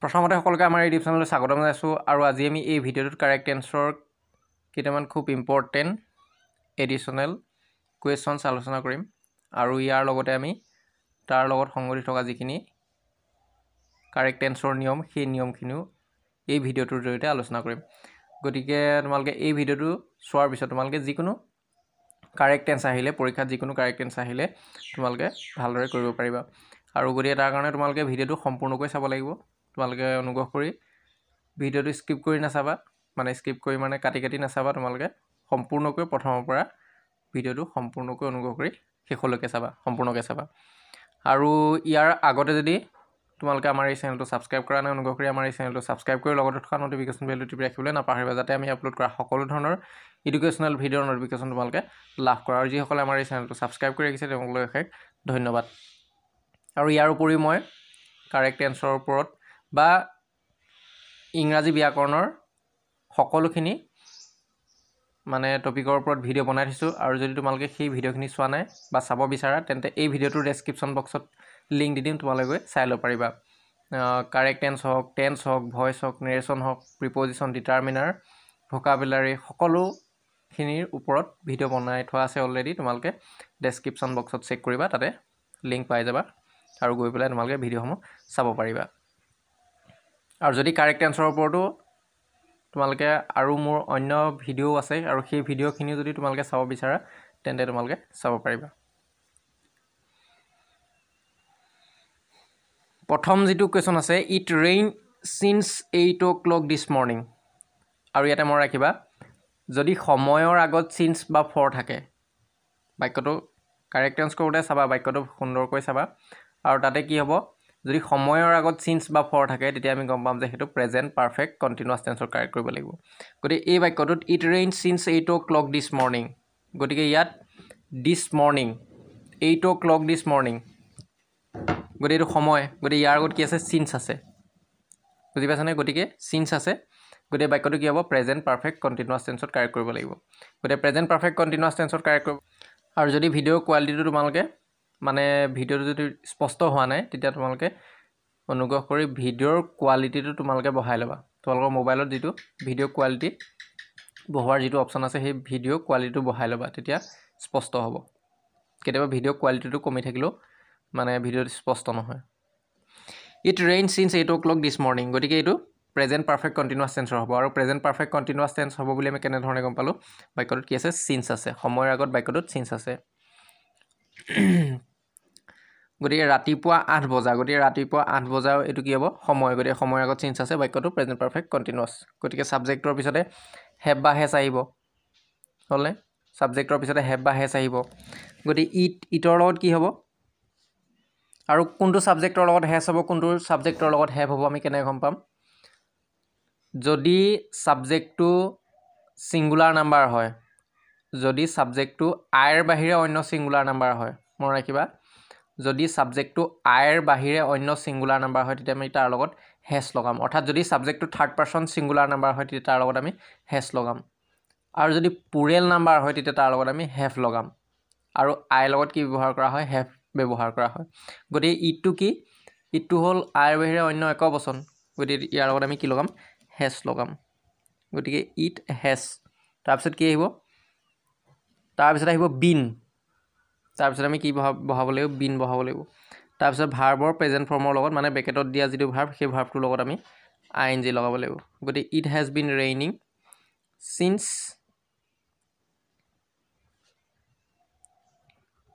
প্ৰথমতে সকলোকে আমাৰ ইউটিউব চেনেললৈ স্বাগতম জনাইছোঁ আৰু আজি আমি এই ভিডিঅ'টোত কাৰেক্ট এনচাৰৰ কেইটামান খুব ইম্পৰ্টেণ্ট এডিশ্যনেল কুৱেশ্যনছ আলোচনা কৰিম আৰু ইয়াৰ লগতে আমি তাৰ লগত সংগতি থকা যিখিনি কাৰেক্ট এনচাৰৰ নিয়ম সেই নিয়মখিনিও এই ভিডিঅ'টোৰ জৰিয়তে আলোচনা কৰিম। গতিকে তোমালোকে এই ভিডিঅ'টো চোৱাৰ পিছত তোমালোকে যিকোনো কাৰেক্ট এনচাৰ আহিলে পৰীক্ষাত যিকোনো কাৰেক্ট এনচাৰ আহিলে তোমালোকে ভালদৰে কৰিব পাৰিবা আৰু গতিকে তাৰ কাৰণে তোমালোকে ভিডিঅ'টো সম্পূৰ্ণকৈ চাব লাগিব। তোমালোকে অনুগ্ৰহ কৰি ভিডিঅ'টো স্কিপ কৰি নাচাবা, স্কিপ কৰি কাটি কাটি নাচাবা। তোমালোকে সম্পূৰ্ণকৈ প্ৰথমৰ পৰা ভিডিঅ'টো সম্পূৰ্ণকৈ অনুগ্ৰহ কৰি শেষলৈকে চাবা, সম্পূৰ্ণকৈ চাবা। আৰু ইয়াৰ আগতে যদি তোমালোকে আমাৰ এই চেনেলটো ছাবস্ক্ৰাইব কৰা নাই, অনুগ্ৰহ কৰি আমাৰ এই চেনেলটো ছাবস্ক্ৰাইব কৰি লগতে থকা ন'টিফিকেশ্যন বেলটো টিপি ৰাখিবলৈ নাপাহৰিবা, যাতে আমি আপলোড কৰা সকলো ধৰণৰ এডুকেশ্যনেল ভিডিঅ'ৰ ন'টিফিকেশ্যন তোমালোকে লাভ কৰা। আৰু যিসকলে আমাৰ এই চেনেলটো ছাবস্ক্ৰাইব কৰি ৰাখিছে তেওঁলোকলৈ অশেষ ধন্যবাদ। আৰু ইয়াৰ উপৰিও মই কাৰেক্ট এনচাৰৰ ওপৰত বা ইংৰাজী ব্যাকৰণৰ সকলোখিনি টপিকৰ ওপৰত ভিডিঅ' বনাই থৈছোঁ। আৰু যদি তোমালোকে সেই ভিডিঅ'খিনি চোৱা নাই বা চাব বিচাৰা তেন্তে এই ভিডিঅ'টোৰ ডেছক্ৰিপশ্যন বক্সত লিংক দি দিম, তোমালোকে গৈ চাই ল'ব পাৰিবা। কাৰেক্ট টেন্স হওক, টেন্স হওক, ভইচ হওক, নেৰেশ্যন হওক, প্ৰিপজিশ্যন, ডিটাৰমিনাৰ, ভোকাবুলাৰী সকলোখিনিৰ ওপৰত ভিডিঅ' বনাই থোৱা আছে অলৰেডি। তোমালোকে ডেছক্ৰিপশ্যন বক্সত চেক কৰিবা, তাতে লিংক পাই যাবা আৰু গৈ পেলাই তোমালোকে ভিডিঅ'সমূহ চাব পাৰিবা। আৰু যদি কাৰেক্ট এনচাৰৰ ওপৰতো তোমালোকে আৰু মোৰ অন্য ভিডিঅ' আছে আৰু সেই ভিডিঅ'খিনিও যদি তোমালোকে চাব বিচাৰা তেন্তে তোমালোকে চাব পাৰিবা। প্ৰথম যিটো কুৱেশ্যন আছে, it rain since 8 o'clock this morning. আৰু ইয়াতে মনত ৰাখিবা, যদি সময়ৰ আগত চিন্স বা ফৰ থাকে, বাক্যটো কাৰেক্ট টেন্স কৰোঁতে চাবা, বাক্যটো সুন্দৰকৈ চাবা। আৰু তাতে কি হ'ব, যদি সময়ৰ আগত চিন্স বা ফৰ থাকে তেতিয়া আমি গম পাম যে সেইটো প্ৰেজেণ্ট পাৰফেক্ট কণ্টিনিউৱাছ টেন্সত কাৰেক্ট কৰিব লাগিব। গতিকে এই বাক্যটোত it rain since 8 o'clock this morning, গতিকে ইয়াত দিছ মৰ্ণিং, 8 o'clock দিছ মৰ্ণিং, গতিকে এইটো সময়, গতিকে ইয়াৰ আগত কি আছে, চিন্স আছে, বুজি পাইছানে? গতিকে চিন্স আছে, গতিকে বাক্যটো কি হ'ব, প্ৰেজেণ্ট পাৰফেক্ট কণ্টিনিউৱাছ টেন্সত কাৰেক্ট কৰিব লাগিব। গতিকে প্ৰেজেণ্ট পাৰফেক্ট কণ্টিনিউৱাছ টেন্সত কাৰেক্ট কৰিব। আৰু যদি ভিডিঅ'ৰ কোৱালিটিটো তোমালোকে ভিডিঅ'টো যদি স্পষ্ট হোৱা নাই তেতিয়া তোমালোকে অনুগ্ৰহ কৰি ভিডিঅ'ৰ কোৱালিটিটো তোমালোকে বঢ়াই ল'বা। তোমালোকৰ মোবাইলত যিটো ভিডিঅ' কোৱালিটি বঢ়োৱাৰ যিটো অপশ্যন আছে সেই ভিডিঅ' কোৱালিটিটো বঢ়াই ল'বা, তেতিয়া স্পষ্ট হ'ব। কেতিয়াবা ভিডিঅ' কোৱালিটিটো কমি থাকিলেও ভিডিঅ'টো স্পষ্ট নহয়। It rain since 8 o'clock this morning, গতিকে এইটো প্ৰেজেণ্ট পাৰফেক্ট কণ্টিনিউৱাছ টেন্সৰ হ'ব। আৰু প্ৰেজেণ্ট পাৰফেক্ট কণ্টিনিউৱাছ টেন্স হ'ব বুলি আমি কেনেধৰণে গম পালোঁ, বাক্যটোত কি আছে, চিন্স আছে, সময়ৰ আগত বাক্যটোত চিন্স আছে। গতিকে ৰাতিপুৱা 8 বজা, গতিকে ৰাতিপুৱা 8 বজা এইটো কি হ'ব, সময়, গতিকে সময়ৰ আগত চিন্স আছে, বাক্যটো প্ৰেজেণ্ট পাৰফেক্ট কণ্টিনিউৱাছ। গতিকে ছাবজেক্টৰ পিছতে হেভ বা হেজ আহিব, হ'লনে? ছাবজেক্টৰ পিছতে হেভ বা হেজ আহিব। গতিকে ইটৰ লগত কি হ'ব, আৰু কোনটো ছাবজেক্টৰ লগত হেজ হ'ব, কোনটো ছাবজেক্টৰ লগত হেভ হ'ব আমি কেনেকৈ গম পাম? যদি ছাবজেক্টটো ছিংগুলাৰ নাম্বাৰ হয়, যদি ছাবজেক্টটো আইৰ বাহিৰে অন্য ছিংগুলাৰ নাম্বাৰ হয়, মনত ৰাখিবা, যদি ছাবজেক্টটো আইৰ বাহিৰে অন্য ছিংগুলাৰ নাম্বাৰ হয় তেতিয়া আমি তাৰ লগত হেজ লগাম। অৰ্থাৎ যদি ছাবজেক্টটো থাৰ্ড পাৰ্চন ছিংগুলাৰ নাম্বাৰ হয় তেতিয়া তাৰ লগত আমি হেজ লগাম। আৰু যদি পুৰেল নাম্বাৰ হয় তেতিয়া তাৰ লগত আমি হেভ লগাম। আৰু আইৰ লগত কি ব্যৱহাৰ কৰা হয়, হেভ ব্যৱহাৰ কৰা হয়। গতিকে ইটটো কি, ইটটো হ'ল আইৰ বাহিৰে অন্য একবচন, গতিকে ইয়াৰ লগত আমি কি লগাম, হেজ লগাম। গতিকে ইট হেজ, তাৰপিছত কি আহিব, তাৰপিছত আহিব বিন, তাৰপিছত আমি কি বহাব লাগিব, বিন বহাব লাগিব। তাৰপিছত ভাৰ্বৰ প্ৰেজেণ্ট ফৰ্মৰ লগত ব্ৰেকেটত দিয়া যিটো ভাৰ্ব সেই ভাৰ্বটোৰ লগত আমি ING লগাব লাগিব। গতিকে it has been raining signs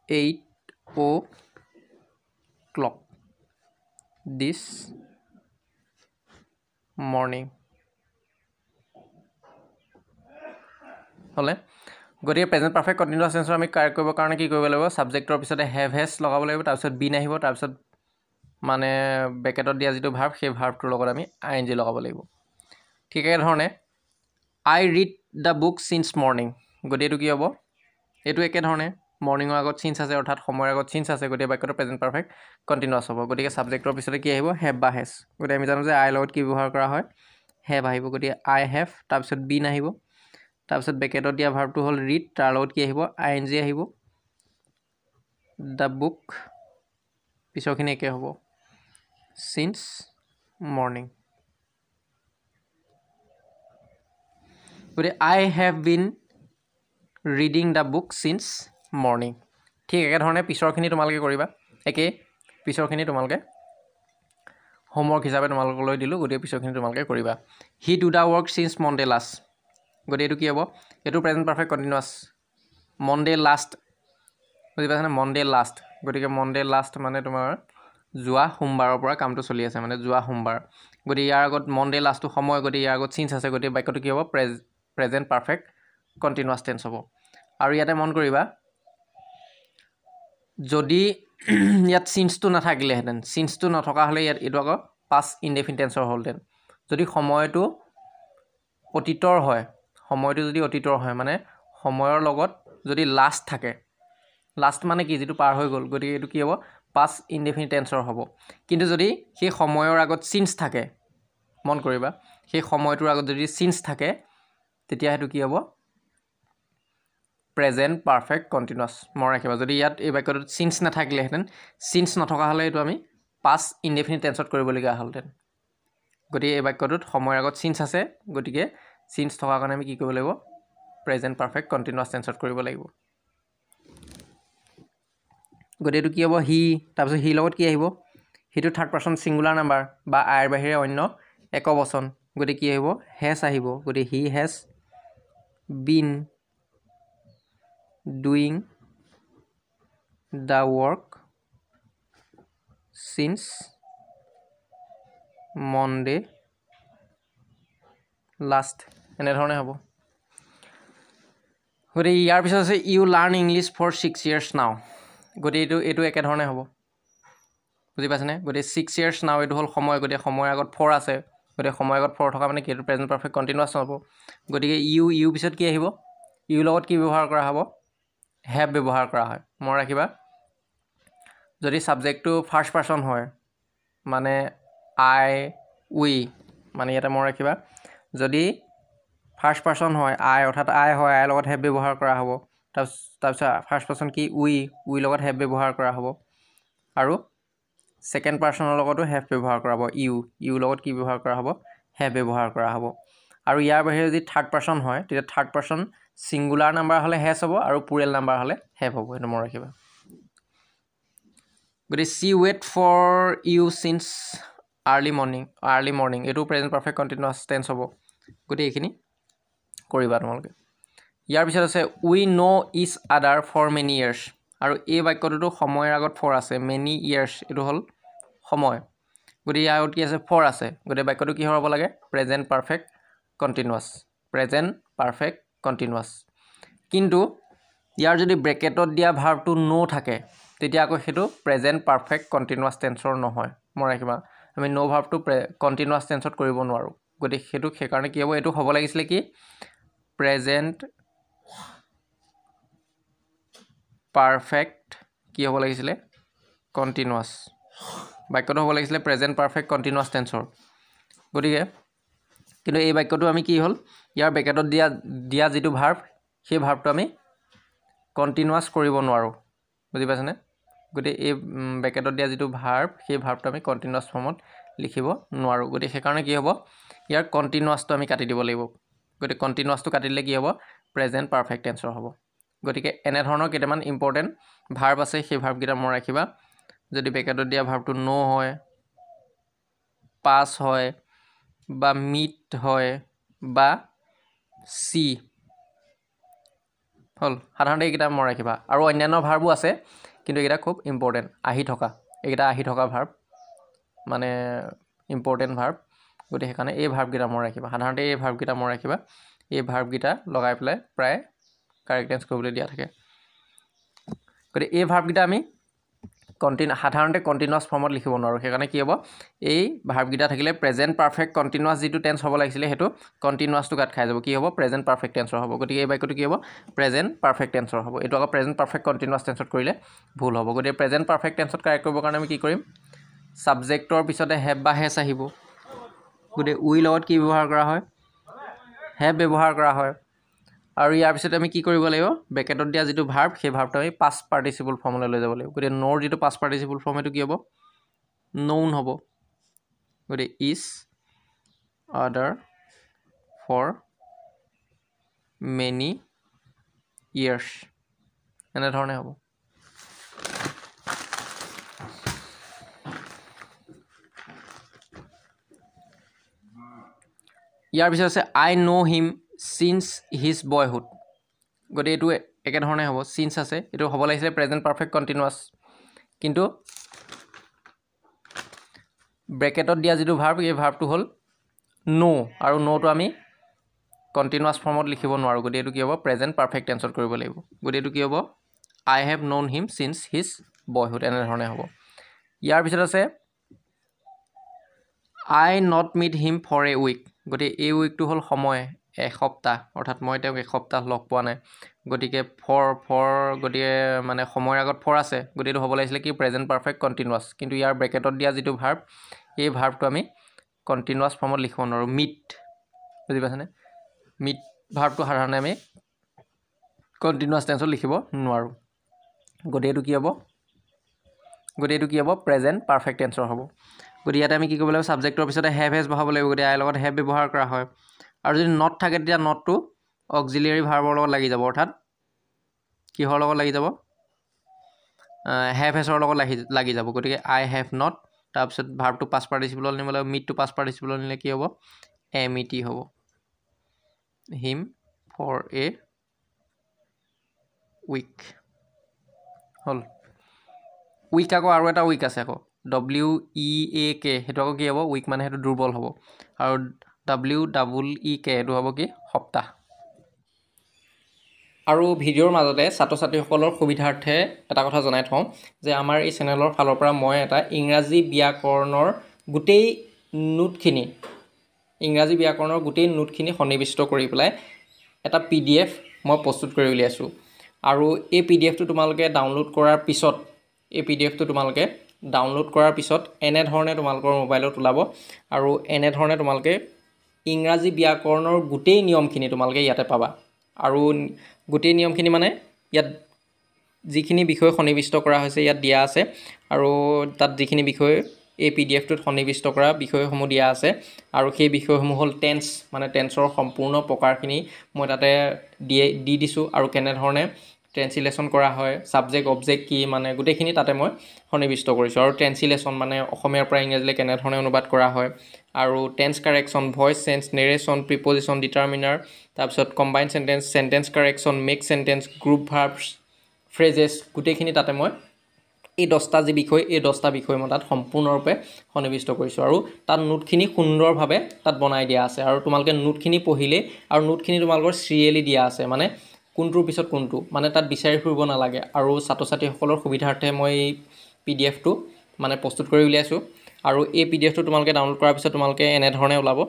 8 o'clock this morning, হ'লে? গতিকে প্ৰেজেণ্ট পাৰফেক্ট কণ্টিনিউৱাছ টেন্সৰ আমি কাৰেক্ট কৰিবৰ কাৰণে কি কৰিব লাগিব, ছাবজেক্টৰ পিছতে হেভ হেজ লগাব লাগিব, তাৰপিছত বিন আহিব, তাৰপিছত ব্ৰেকেটত দিয়া যিটো ভাৰ্ব সেই ভাৰ্বটোৰ লগত আমি ING লগাব লাগিব। ঠিক একেধৰণে I read the book since morning, গতিকে এইটো কি হ'ব, এইটো একেধৰণে মৰ্ণিঙৰ আগত চিন্স আছে, অৰ্থাৎ সময়ৰ আগত চিন্স আছে, গতিকে বাক্যটো প্ৰেজেণ্ট পাৰফেক্ট কণ্টিনিউৱাছ হ'ব। গতিকে ছাবজেক্টৰ পিছতে কি আহিব, হেভ বা হেজ। গতিকে আমি জানো যে আইৰ লগত কি ব্যৱহাৰ কৰা হয়, হেভ আহিব, গতিকে আই হেভ, তাৰপিছত বিন আহিব, তাৰপিছত ব্ৰেকেটত দিয়া ভাৰ্বটো হ'ল ৰিড, তাৰ লগত কি আহিব, ING আহিব, দ্য বুক, পিছৰখিনি একে হ'ব, চিন্স মৰ্ণিং গতিকে I have been reading the book since morning ঠিক একেধৰণে পিছৰখিনি তোমালোকে কৰিবা একে পিছৰখিনি তোমালোকে হোমৱৰ্ক হিচাপে তোমালোকলৈ দিলোঁ গতিকে পিছৰখিনি তোমালোকে কৰিবা he do the work since Monday last গতিকে এইটো কি হ'ব এইটো present perfect continuous Monday last বুজি পাইছানে মনডে লাষ্ট গতিকে মনডে লাষ্ট মানে তোমাৰ যোৱা সোমবাৰৰ পৰা কামটো চলি আছে মানে যোৱা সোমবাৰ গতিকে ইয়াৰ আগত মনডে লাষ্টটো সময় গতিকে ইয়াৰ আগত চিন্স আছে গতিকে বাক্যটো কি হ'ব প্ৰেজেণ্ট পাৰফেক্ট কণ্টিনিউৱাছ টেন্স হ'ব আৰু ইয়াতে মন কৰিবা যদি ইয়াত চিন্সটো নাথাকিলেহেঁতেন চিন্সটো নথকা হ'লে ইয়াত এইটো আকৌ পাষ্ট ইনডেফিনিট টেন্সৰ হ'লহেঁতেন যদি সময়টো অতীতৰ হয় সময়টো যদি অতীতৰ হয় মানে সময়ৰ লগত যদি লাষ্ট থাকে লাষ্ট মানে কি যিটো পাৰ হৈ গ'ল গতিকে এইটো কি হ'ব পাষ্ট ইনডেফিনিট টেন্সৰ হ'ব কিন্তু যদি সেই সময়ৰ আগত চিন্স থাকে মন কৰিবা সেই সময়টোৰ আগত যদি চিন্স থাকে তেতিয়া সেইটো কি হ'ব প্ৰেজেণ্ট পাৰফেক্ট কণ্টিনিউৱাছ মনত ৰাখিবা যদি ইয়াত এই বাক্যটোত চিন্স নাথাকিলেহেঁতেন চিন্স নথকা হ'লে এইটো আমি পাষ্ট ইনডেফিনিট টেন্সত কৰিবলগীয়া হ'লহেঁতেন গতিকে এই বাক্যটোত সময়ৰ আগত চিন্স আছে গতিকে চিন্স থকাৰ কাৰণে আমি কি কৰিব লাগিব প্ৰেজেণ্ট পাৰফেক্ট কণ্টিনিউৱাছ টেন্সত কৰিব লাগিব গতিকে এইটো কি হ'ব হি তাৰপিছত হি লগত কি আহিব সেইটো থাৰ্ড পাৰ্চন ছিংগুলাৰ নাম্বাৰ বা আইৰ বাহিৰে অন্য একবচন গতিকে কি আহিব হেজ আহিব গতিকে he has been doing the work since Monday last এনেধৰণে হ'ব গতিকে ইয়াৰ পিছত আছে you learn English for 6 years নাও গতিকে এইটো একেধৰণে হ'ব বুজি পাইছেনে গতিকে 6 years নাও এইটো হ'ল সময় গতিকে সময়ৰ আগত 4 আছে গতিকে সময়ৰ আগত 4 থকা মানে কি এইটো প্ৰেজেণ্ট পাৰফেক্ট কণ্টিনিউৱাছ হ'ব গতিকে ইউ পিছত কি আহিব ইউৰ লগত কি ব্যৱহাৰ কৰা হ'ব হেভ ব্যৱহাৰ কৰা হয় মনত ৰাখিবা যদি ছাবজেক্টটো ফাৰ্ষ্ট পাৰ্চন হয় মানে আই উই মানে ইয়াতে মনত ৰাখিবা যদি ফাৰ্ষ্ট পাৰ্চন হয় আই অৰ্থাৎ আই হয় আইৰ লগত হেভ ব্যৱহাৰ কৰা হ'ব তাৰপিছত ফাৰ্ষ্ট পাৰ্চন কি উইৰ লগত হেভ ব্যৱহাৰ কৰা হ'ব আৰু ছেকেণ্ড পাৰ্চনৰ লগতো হেভ ব্যৱহাৰ কৰা হ'ব ইউৰ লগত কি ব্যৱহাৰ কৰা হ'ব হেভ ব্যৱহাৰ কৰা হ'ব আৰু ইয়াৰ বাহিৰে যদি থাৰ্ড পাৰ্চন হয় তেতিয়া থাৰ্ড পাৰ্চন ছিংগুলাৰ নাম্বাৰ হ'লে হেজ হ'ব আৰু প্লুৰেল নাম্বাৰ হ'লে হেভ হ'ব সেইটো মনত ৰাখিবা গতিকে she wait for you since early morning এইটো প্ৰেজেণ্ট পাৰফেক্ট কণ্টিনিউৱাছ টেন্স হ'ব গতিকে এইখিনি কৰিবা তোমালোকে ইয়াৰ পিছত আছে উই ন' ইচ আদাৰ ফৰ মেনি ইয়াৰ্ছ আৰু এই বাক্যটোতো সময়ৰ আগত ফৰ আছে মেনি ইয়াৰ্ছ এইটো হ'ল সময় গতিকে ইয়াৰ আগত কি আছে ফৰ আছে গতিকে বাক্যটো কি হ'ব লাগে প্ৰেজেণ্ট পাৰফেক্ট কণ্টিনিউৱাছ কিন্তু ইয়াৰ যদি ব্ৰেকেটত দিয়া ভাৰ্বটো ন' থাকে তেতিয়া আকৌ সেইটো প্ৰেজেণ্ট পাৰফেক্ট কণ্টিনিউৱাছ টেন্সৰ নহয় মনত ৰাখিবা আমি ন' ভাৰ্বটো কণ্টিনিউৱাছ টেন্সত কৰিব নোৱাৰোঁ গতিকে সেইকাৰণে কি হ'ব এইটো হ'ব লাগিছিলে কি প্ৰেজেণ্ট পাৰফেক্ট কি হ'ব লাগিছিলে কণ্টিনিউৱাছ বাক্যটো হ'ব লাগিছিলে প্ৰেজেণ্ট পাৰফেক্ট কণ্টিনিউৱাছ টেন্সৰ গতিকে কিন্তু এই বাক্যটো আমি কি হ'ল ইয়াৰ ব্ৰেকেটত দিয়া যিটো ভাৰ্ব সেই ভাৰ্বটো আমি কণ্টিনিউৱাছ কৰিব নোৱাৰোঁ বুজি পাইছেনে গতিকে এই ব্ৰেকেটত দিয়া যিটো ভাৰ্ব সেই ভাৰ্বটো আমি কণ্টিনিউৱাছ ফৰ্মত লিখিব নোৱাৰোঁ গতিকে সেইকাৰণে কি হ'ব ইয়াৰ কণ্টিনিউৱাছটো আমি কাটি দিব লাগিব গতিকে কণ্টিনিউৱাছটো কাটি দিলে কি হ'ব প্ৰেজেণ্ট পাৰফেক্ট টেন্সৰ হ'ব গতিকে এনেধৰণৰ কেইটামান ইম্পৰ্টেণ্ট ভাৰ্ব আছে সেই ভাৰ্বকেইটা মনত ৰাখিবা যদি ব্ৰেকেটত দিয়া ভাৰ্বটো ন' হয় পাছ হয় বা মিট হয় বা চি হ'ল সাধাৰণতে এইকেইটা মনত ৰাখিবা আৰু অন্যান্য ভাৰ্বো আছে কিন্তু এইকেইটা খুব ইম্পৰ্টেণ্ট এইকেইটা আহি থকা ভাৰ্ব মানে ইম্পৰ্টেণ্ট ভাৰ্ব গতিকে সেইকাৰণে এই ভাৰ্বকেইটা মনত ৰাখিবা সাধাৰণতে এই ভাৰ্বকেইটা মনত ৰাখিবা এই ভাৰ্বকেইটা লগাই পেলাই প্ৰায় কাৰেক্ট টেন্স কৰিবলৈ দিয়া থাকে গতিকে এই ভাৰ্বকেইটা আমি সাধাৰণতে কণ্টিনিউৱাছ ফৰ্মত লিখিব নোৱাৰোঁ সেইকাৰণে কি হ'ব এই ভাৰ্বকেইটা থাকিলে প্ৰেজেণ্ট পাৰফেক্ট কণ্টিনিউৱাছ যিটো টেন্স হ'ব লাগিছিলে সেইটো কণ্টিনিউৱাছটো কাট খাই যাব কি হ'ব প্ৰেজেণ্ট পাৰফেক্ট টেন্সৰ হ'ব গতিকে এই বাক্যটো কি হ'ব প্ৰেজেণ্ট পাৰফেক্ট টেন্সৰ হ'ব এইটো আকৌ প্ৰেজেণ্ট পাৰফেক্ট কণ্টিনিউৱাছ টেন্সত কৰিলে ভুল হ'ব গতিকে প্ৰেজেণ্ট পাৰফেক্ট টেন্সত কাৰেক্ট কৰিবৰ কাৰণে আমি কি কৰিম ছাবজেক্টৰ পিছতে হেভ বা হেজ আহিব গতিকে উইৰ লগত কি ব্যৱহাৰ কৰা হয় হেভ ব্যৱহাৰ কৰা হয় আৰু ইয়াৰ পিছত আমি কি কৰিব লাগিব ব্ৰেকেটত দিয়া যিটো ভাৰ্ব সেই ভাৰ্বটো আমি পাষ্ট পাৰ্টিচিপল ফৰ্মলৈ লৈ যাব লাগিব গতিকে ন'ৰ যিটো পাষ্ট পাৰ্টিচিপল ফৰ্ম সেইটো কি হ'ব নউন হ'ব গতিকে ইজ আদাৰ ফৰ মেনি ইয়াৰ্ছ এনেধৰণে হ'ব। ইয়াৰ পিছত আছে আই ন' হিম চিন্স হিজ বয়হুড। গতিকে এইটো একেধৰণে হ'ব, চিন্স আছে, এইটো হ'ব লাগিছিলে প্ৰেজেণ্ট পাৰফেক্ট কণ্টিনিউৱাছ, কিন্তু ব্ৰেকেটত দিয়া যিটো ভাৰ্ব এই ভাৰ্বটো হ'ল ন', আৰু ন'টো আমি কণ্টিনিউৱাছ ফৰ্মত লিখিব নোৱাৰোঁ, গতিকে এইটো কি হ'ব প্ৰেজেণ্ট পাৰফেক্ট টেন্সত কৰিব লাগিব। গতিকে এইটো কি হ'ব I have known him since his boyhood এনেধৰণে হ'ব। ইয়াৰ পিছত আছে I not meet him for a week. গতিকে এই উইকটো হ'ল সময়, এসপ্তাহ, অৰ্থাৎ মই তেওঁক এসপ্তাহ লগ পোৱা নাই। গতিকে ফৰ গতিকে মানে সময়ৰ আগত ফৰ আছে, গতিকে এইটো হ'ব লাগিছিলে কি প্ৰেজেণ্ট পাৰফেক্ট কণ্টিনিউৱাছ, কিন্তু ইয়াৰ ব্ৰেকেটত দিয়া যিটো ভাৰ্ব এই ভাৰ্বটো আমি কণ্টিনিউৱাছ ফৰ্মত লিখিব নোৱাৰোঁ, মিট, বুজি পাইছেনে? মিট ভাৰ্বটো সাধাৰণতে আমি কণ্টিনিউৱাছ টেন্সত লিখিব নোৱাৰোঁ। গতিকে এইটো কি হ'ব প্ৰেজেণ্ট পাৰফেক্ট টেন্সৰ হ'ব। গতিকে ইয়াতে আমি কি কৰিব লাগিব, ছাবজেক্টৰ পিছতে হেভ হেজ বহাব লাগিব, গতিকে আইৰ লগত হেভ ব্যৱহাৰ কৰা হয়। আৰু যদি নট থাকে তেতিয়া নটটো অক্সিলিয়াৰী ভাৰ্বৰ লগত লাগি যাব, অৰ্থাৎ কিহৰ লগত লাগি যাব, হেভ হেজৰ লগত লাগি যাব। গতিকে আই হেভ নট, তাৰপিছত ভাৰ্বটো পাষ্ট পাৰ্টিচিপলত নিব লাগিব, মিটটো পাষ্ট পাৰ্টিচিপলত নিলে কি হ'ব MET হ'ব, হিম ফৰ এ উইক হ'ল। উইক আকৌ আৰু এটা উইক আছে আকৌ WEAK, সেইটো আকৌ কি হ'ব উইক মানে সেইটো দুৰ্বল হ'ব, আৰু WEEK সেইটো হ'ব কি সপ্তাহ। আৰু ভিডিঅ'ৰ মাজতে ছাত্ৰ ছাত্ৰীসকলৰ সুবিধাৰ্থে এটা কথা জনাই থওঁ যে আমাৰ এই চেনেলৰ ফালৰ পৰা মই এটা ইংৰাজী ব্যাকৰণৰ গোটেই নোটখিনি সন্নিৱিষ্ট কৰি পেলাই এটা PDF মই প্ৰস্তুত কৰি উলিয়াইছোঁ। আৰু এই PDFটো তোমালোকে ডাউনলোড কৰাৰ পিছত এনেধৰণে তোমালোকৰ মোবাইলত ওলাব, আৰু এনেধৰণে তোমালোকে ইংৰাজী ব্যাকৰণৰ গোটেই নিয়মখিনি তোমালোকে ইয়াতে পাবা। আৰু গোটেই নিয়মখিনি মানে ইয়াত যিখিনি বিষয় সন্নিৱিষ্ট কৰা হৈছে ইয়াত দিয়া আছে, আৰু তাত যিখিনি বিষয় এই PDFটোত সন্নিৱিষ্ট কৰা বিষয়সমূহ দিয়া আছে, আৰু সেই বিষয়সমূহ হ'ল টেন্স, মানে টেন্সৰ সম্পূৰ্ণ প্ৰকাৰখিনি মই তাতে দি দিছোঁ, আৰু কেনেধৰণে ট্ৰেন্সলেশ্যন কৰা হয়, ছাবজেক্ট অবজেক্ট কি, মানে গোটেইখিনি তাতে মই সন্নিৱিষ্ট কৰিছোঁ। আৰু ট্ৰেন্সলেশ্যন মানে অসমীয়াৰ পৰা ইংৰাজীলৈ কেনেধৰণে অনুবাদ কৰা হয়, আৰু tense correction, voice change, narration, preposition, determiner, তাৰপিছত combine sentence, sentence correction, make sentence, group verbs, phrases, গোটেইখিনি তাতে মই এই 10টা যি বিষয় এই 10টা বিষয় মই তাত সম্পূৰ্ণৰূপে সন্নিৱিষ্ট কৰিছোঁ, আৰু তাত নোটখিনি সুন্দৰভাৱে তাত বনাই দিয়া আছে। আৰু তোমালোকে নোটখিনি পঢ়িলে, আৰু নোটখিনি তোমালোকৰ চিৰিয়েলি দিয়া আছে, মানে কোনটোৰ পিছত কোনটো, মানে তাত বিচাৰি ফুৰিব নালাগে। আৰু ছাত্ৰ ছাত্ৰীসকলৰ সুবিধাৰ্থে মই এই PDFটো মানে প্ৰস্তুত কৰি উলিয়াইছোঁ। আৰু এই PDFটো তোমালোকে ডাউনলোড কৰাৰ পিছত তোমালোকে এনেধৰণে ওলাব,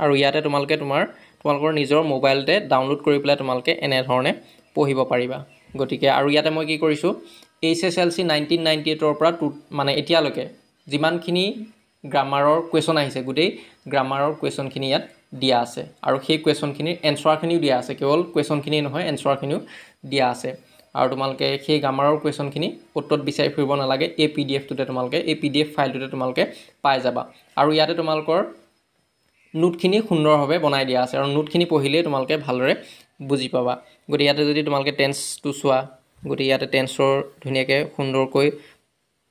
আৰু ইয়াতে তোমালোকৰ নিজৰ মোবাইলতে ডাউনলোড কৰি পেলাই তোমালোকে এনেধৰণে পঢ়িব পাৰিবা। গতিকে আৰু ইয়াতে মই কি কৰিছোঁ, HSLC 1998ৰ পৰা মানে এতিয়ালৈকে যিমানখিনি গ্ৰামাৰৰ কুৱেশ্যন আহিছে গোটেই গ্ৰামাৰৰ কুৱেশ্যনখিনি ইয়াত দিয়া আছে, আৰু সেই কুৱেশ্যনখিনিৰ এনচাৰখিনিও দিয়া আছে, কেৱল কুৱেশ্যনখিনি নহয় এনচাৰখিনিও দিয়া আছে। আৰু তোমালোকে সেই গ্ৰামাৰৰ কুৱেশ্যনখিনি অ'ত বিচাৰি ফুৰিব নালাগে, এই PDF ফাইলটোতে তোমালোকে পাই যাবা। আৰু ইয়াতে তোমালোকৰ নোটখিনি সুন্দৰভাৱে বনাই দিয়া আছে, আৰু নোটখিনি পঢ়িলেই তোমালোকে ভালদৰে বুজি পাবা। গতিকে ইয়াতে যদি তোমালোকে টেন্সটো চোৱা, গতিকে ইয়াতে টেন্সৰ ধুনীয়াকৈ সুন্দৰকৈ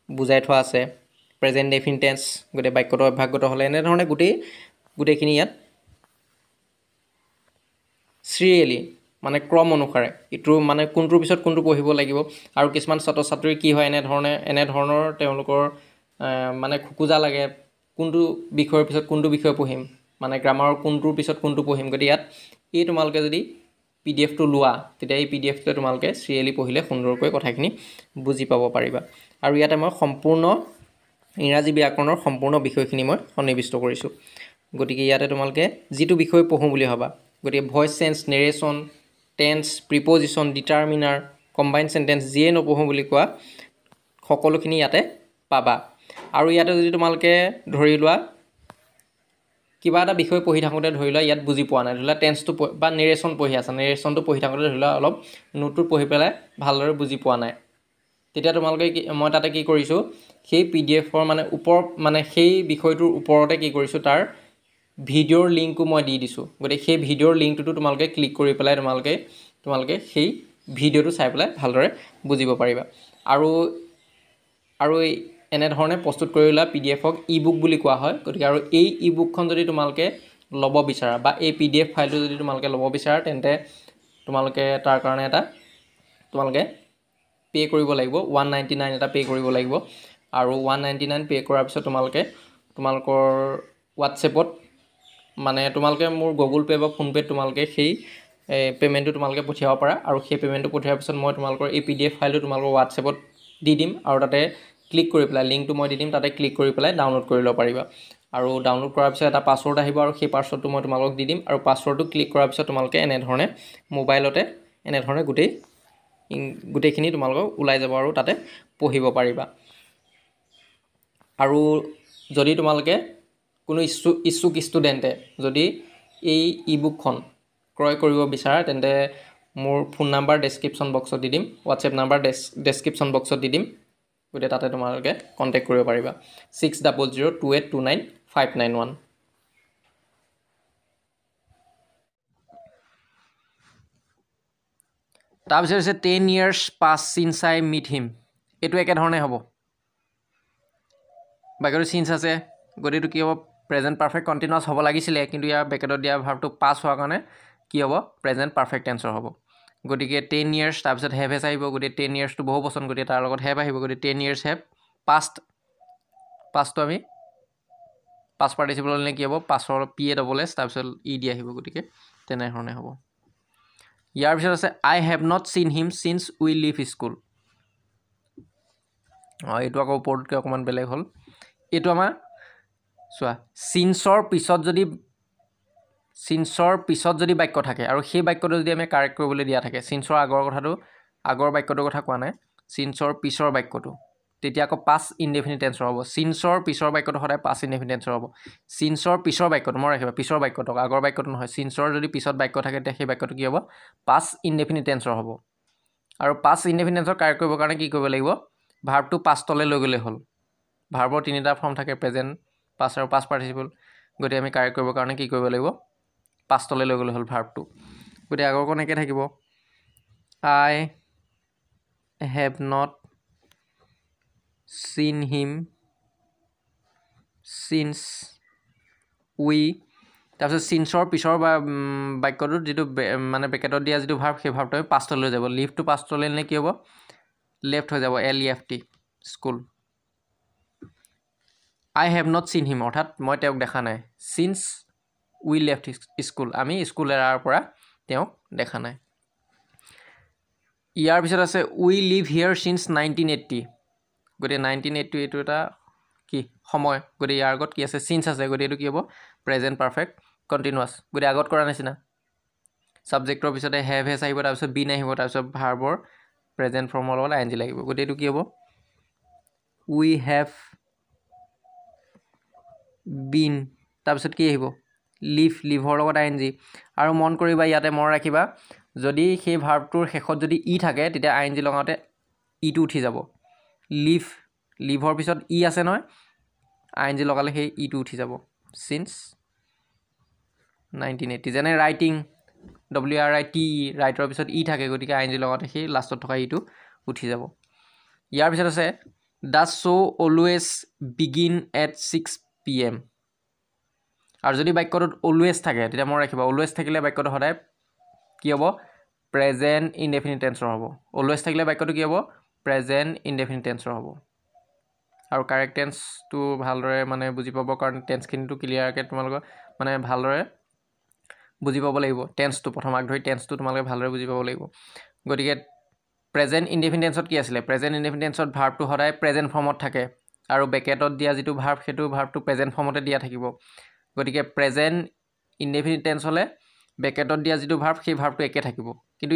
বুজাই থোৱা আছে, প্ৰেজেণ্ট ডেফিনিট টেন্স, গতিকে বাক্যটো অভ্যাসগত হ'লে এনেধৰণে গোটেইখিনি ইয়াত চিৰিয়েলি মানে ক্ৰম অনুসাৰে ইটো মানে কোনটোৰ পিছত কোনটো পঢ়িব লাগিব। আৰু কিছুমান ছাত্ৰ ছাত্ৰীৰ কি হয় এনেধৰণৰ তেওঁলোকৰ মানে খোকোজা লাগে, কোনটো বিষয়ৰ পিছত কোনটো বিষয় পঢ়িম, মানে গ্ৰামাৰৰ কোনটোৰ পিছত কোনটো পঢ়িম। গতিকে ইয়াত তোমালোকে যদি PDFটো লোৱা, তেতিয়া এই PDFটোৱে তোমালোকে চিৰিয়েলি পঢ়িলে সুন্দৰকৈ কথাখিনি বুজি পাব পাৰিবা। আৰু ইয়াতে মই সম্পূৰ্ণ ইংৰাজী ব্যাকৰণৰ সম্পূৰ্ণ বিষয়খিনি মই সন্নিৱিষ্ট কৰিছোঁ। গতিকে ইয়াতে তোমালোকে যিটো বিষয় পঢ়োঁ বুলি ভাবা, গতিকে voice change, narration, tense, preposition, determiner, combine sentence, যিয়ে নপঢ়োঁ বুলি কোৱা সকলোখিনি ইয়াতে পাবা। আৰু ইয়াতে যদি তোমালোকে ধৰি লোৱা কিবা এটা বিষয় পঢ়ি থাকোঁতে ধৰি লোৱা ইয়াত বুজি পোৱা নাই, ধৰি লোৱা টেন্সটো বা নেৰেশ্যন পঢ়ি আছা, নেৰেশ্যনটো পঢ়ি থাকোঁতে ধৰি লোৱা অলপ নোটটো পঢ়ি পেলাই ভালদৰে বুজি পোৱা নাই, তেতিয়া তোমালোকে মই তাতে কি কৰিছোঁ সেই পিডিএফৰ মানে মানে সেই বিষয়টোৰ ওপৰতে কি কৰিছোঁ তাৰ ভিডিঅ'ৰ লিংকো মই দি দিছোঁ গতিকে সেই ভিডিঅ'ৰ লিংকটোতো তোমালোকে ক্লিক কৰি পেলাই তোমালোকে সেই ভিডিঅ'টো চাই পেলাই ভালদৰে বুজিব পাৰিবা আৰু এনেধৰণে প্ৰস্তুত কৰি লোৱা পিডিএফক ই বুক বুলি কোৱা হয় গতিকে আৰু এই ই বুকখন যদি তোমালোকে ল'ব বিচাৰা বা এই পিডিএফ ফাইলটো যদি তোমালোকে ল'ব বিচাৰা তেন্তে তোমালোকে তাৰ কাৰণে এটা তোমালোকে পে কৰিব লাগিব 199 এটা পে কৰিব লাগিব আৰু 199 পে কৰাৰ পিছত তোমালোকৰ হোৱাটছএপত মানে তোমালোকে মোৰ গুগল পে বা ফোন পে'ত তোমালোকে সেই পে'মেণ্টটো তোমালোকে পঠিয়াব পাৰা আৰু সেই পে'মেণ্টটো পঠিওৱাৰ পিছত মই তোমালোকৰ এই পিডিএফ ফাইলটো তোমালোকৰ হোৱাটছএপত দি দিম আৰু তাতে ক্লিক কৰি পেলাই লিংকটো মই দি দিম তাতে ক্লিক কৰি পেলাই ডাউনলোড কৰি ল'ব পাৰিবা আৰু ডাউনলোড কৰাৰ পিছত এটা পাছৱৰ্ড আহিব আৰু সেই পাছৱৰ্ডটো মই তোমালোকক দি দিম আৰু পাছৱৰ্ডটো ক্লিক কৰাৰ পিছত তোমালোকে এনেধৰণে মোবাইলতে এনেধৰণে গোটেইখিনি তোমালোকক ওলাই যাব আৰু তাতে পঢ়িব পাৰিবা আৰু যদি তোমালোকে কোনো ইচ্ছুক ষ্টুডেণ্টে যদি এই ই বুকখন ক্ৰয় কৰিব বিচাৰে তেন্তে মোৰ ফোন নাম্বাৰ ডেছক্ৰিপশ্যন বক্সত দি দিম হোৱাটছএপ নাম্বাৰ ডেছক্ৰিপশ্যন বক্সত দি দিম গতিকে তাতে তোমালোকে কণ্টেক্ট কৰিব পাৰিবা 6002829591 তাৰপিছত হৈছে 10 years pass since I meet him এইটো একেধৰণে হ'ব বাকীটো চিন্স আছে গতিকে কি হ'ব প্ৰেজেণ্ট পাৰফেক্ট কণ্টিনিউৱাছ হ'ব লাগিছিলে কিন্তু ইয়াৰ বেকেটত দিয়া ভাৰ্বটো পাছ হোৱাৰ কাৰণে কি হ'ব প্ৰেজেণ্ট পাৰফেক্ট টেন্সৰ হ'ব গতিকে 10 years তাৰপিছত হেভ হেজ আহিব গতিকে 10 yearsটো বহু বচন গতিকে তাৰ লগত হেভ আহিব গতিকে 10 years হেভ পাষ্টটো আমি পাছ পাৰ্টিচিপল হ'লে কি হ'ব পাছৰ পি এ ডবল এছ তাৰপিছত ই দি আহিব গতিকে তেনেধৰণে হ'ব ইয়াৰ পিছত আছে আই হেভ নট চিন হিম চিন্স উই লিভ স্কুল এইটো আকৌ ওপৰতকৈ অকণমান বেলেগ হ'ল এইটো আমাৰ চোৱা চিন্সৰ পিছত যদি বাক্য থাকে আৰু সেই বাক্যটো যদি আমি কাৰেক্ট কৰিবলৈ দিয়া থাকে চিন্সৰ আগৰ বাক্যটোৰ কথা কোৱা নাই চিন্সৰ পিছৰ বাক্যটো তেতিয়া আকৌ পাছ ইনডেফিনিট টেন্সৰ হ'ব চিন্সৰ পিছৰ বাক্যটো সদায় পাছ ইনডেফিনিট টেন্সৰ হ'ব চিন্সৰ পিছৰ বাক্যটো মই ৰাখিবা পিছৰ বাক্যটো আগৰ বাক্যটো নহয় চিন্সৰ যদি পিছত বাক্য থাকে তেতিয়া সেই বাক্যটো কি হ'ব পাছ ইনডেফিনিট টেন্সৰ হ'ব আৰু পাছ ইনডেফিনিট টেন্সৰ কাৰেক্ট কৰিবৰ কাৰণে কি কৰিব লাগিব ভাৰ্বটো পাষ্টলৈ লৈ গ'লে হ'ল ভাৰ্বৰ তিনিটা ফৰ্ম থাকে প্ৰেজেণ্ট পাছ আৰু পাছ পাৰ্টিচিপল গতিকে আমি কাৰেক্ট কৰিবৰ কাৰণে কি কৰিব লাগিব পাষ্টলৈ লৈ গ'লে হ'ল ভাৰ্বটো গতিকে আগৰকণ একে থাকিব আই হেভ নট চিন হিম চিন্স উই তাৰপিছত চিন্সৰ পিছৰ বাক্যটোত যিটো মানে বেকেটত দিয়া যিটো ভাৰ্ব সেই ভাৰ্বটো আমি পাষ্টলৈ যাব লিভটো পাষ্টলৈ নিলে কি হ'ব লেফ্ট হৈ যাব LEFT school I have not চিন হিম অৰ্থাৎ মই তেওঁক দেখা নাই চিন্স উই লেফ্ট স্কুল আমি স্কুল এৰাৰ পৰা তেওঁক দেখা নাই ইয়াৰ পিছত আছে উই লিভ হিয়াৰ চিন্স 1980 গতিকে 1980 এইটো এটা কি সময় গতিকে ইয়াৰ আগত কি আছে চিন্স আছে গতিকে এইটো কি হ'ব প্ৰেজেণ্ট পাৰফেক্ট কণ্টিনিউৱাছ গতিকে আগত কৰা নিচিনা ছাবজেক্টৰ পিছতে হেভ হেজ আহিব তাৰপিছত বিন আহিব তাৰপিছত ভাৰ্বৰ প্ৰেজেণ্ট ফৰ্মৰ লগত ING লাগিব গতিকে এইটো কি হ'ব উই হেভ বিন তাৰপিছত কি আহিব লিভৰ লগত ING আৰু মন কৰিবা ইয়াতে মন ৰাখিবা যদি সেই ভাৰ্বটোৰ শেষত যদি ই থাকে তেতিয়া ING লগাওঁতে ইটো উঠি যাব লিভৰ পিছত ই আছে নহয় ING লগালে সেই ইটো উঠি যাব চিন্স 1980 যেনে ৰাইটিং WRITE ৰাইটৰ পিছত ই থাকে গতিকে ING লগাওঁতে সেই লাষ্টত থকা ইটো উঠি যাব ইয়াৰ পিছত আছে does show' always begin at 6 PM আৰু যদি বাক্যটোত অলৱেজ থাকে তেতিয়া মনত ৰাখিবা অলৱেজ থাকিলে বাক্যটো সদায় কি হ'ব প্ৰেজেণ্ট ইনডেফিনিট টেন্সৰ হ'ব অলৱেজ থাকিলে বাক্যটো কি হ'ব প্ৰেজেণ্ট ইনডেফিনিট টেন্সৰ হ'ব আৰু কাৰেক্ট টেন্সটো ভালদৰে মানে বুজি পাবৰ কাৰণে টেন্সখিনিটো ক্লিয়াৰকৈ তোমালোকৰ মানে ভালদৰে বুজি পাব লাগিব টেন্সটো প্ৰথম আগধৰি টেন্সটো তোমালোকে ভালদৰে বুজি পাব লাগিব গতিকে প্ৰেজেণ্ট ইনডেফিনিট টেন্সত কি আছিলে প্ৰেজেণ্ট ইনডেফিনিট টেন্সত ভাৰ্বটো সদায় প্ৰেজেণ্ট ফৰ্মত থাকে আৰু বেকেটত দিয়া যিটো ভাৰ্ব সেইটো ভাৰ্বটো প্ৰেজেণ্ট ফৰ্মতে দিয়া থাকিব গতিকে প্ৰেজেণ্ট ইনডেফিনিট টেন্স হ'লে বেকেটত দিয়া যিটো ভাৰ্ব সেই ভাৰ্বটো একে থাকিব কিন্তু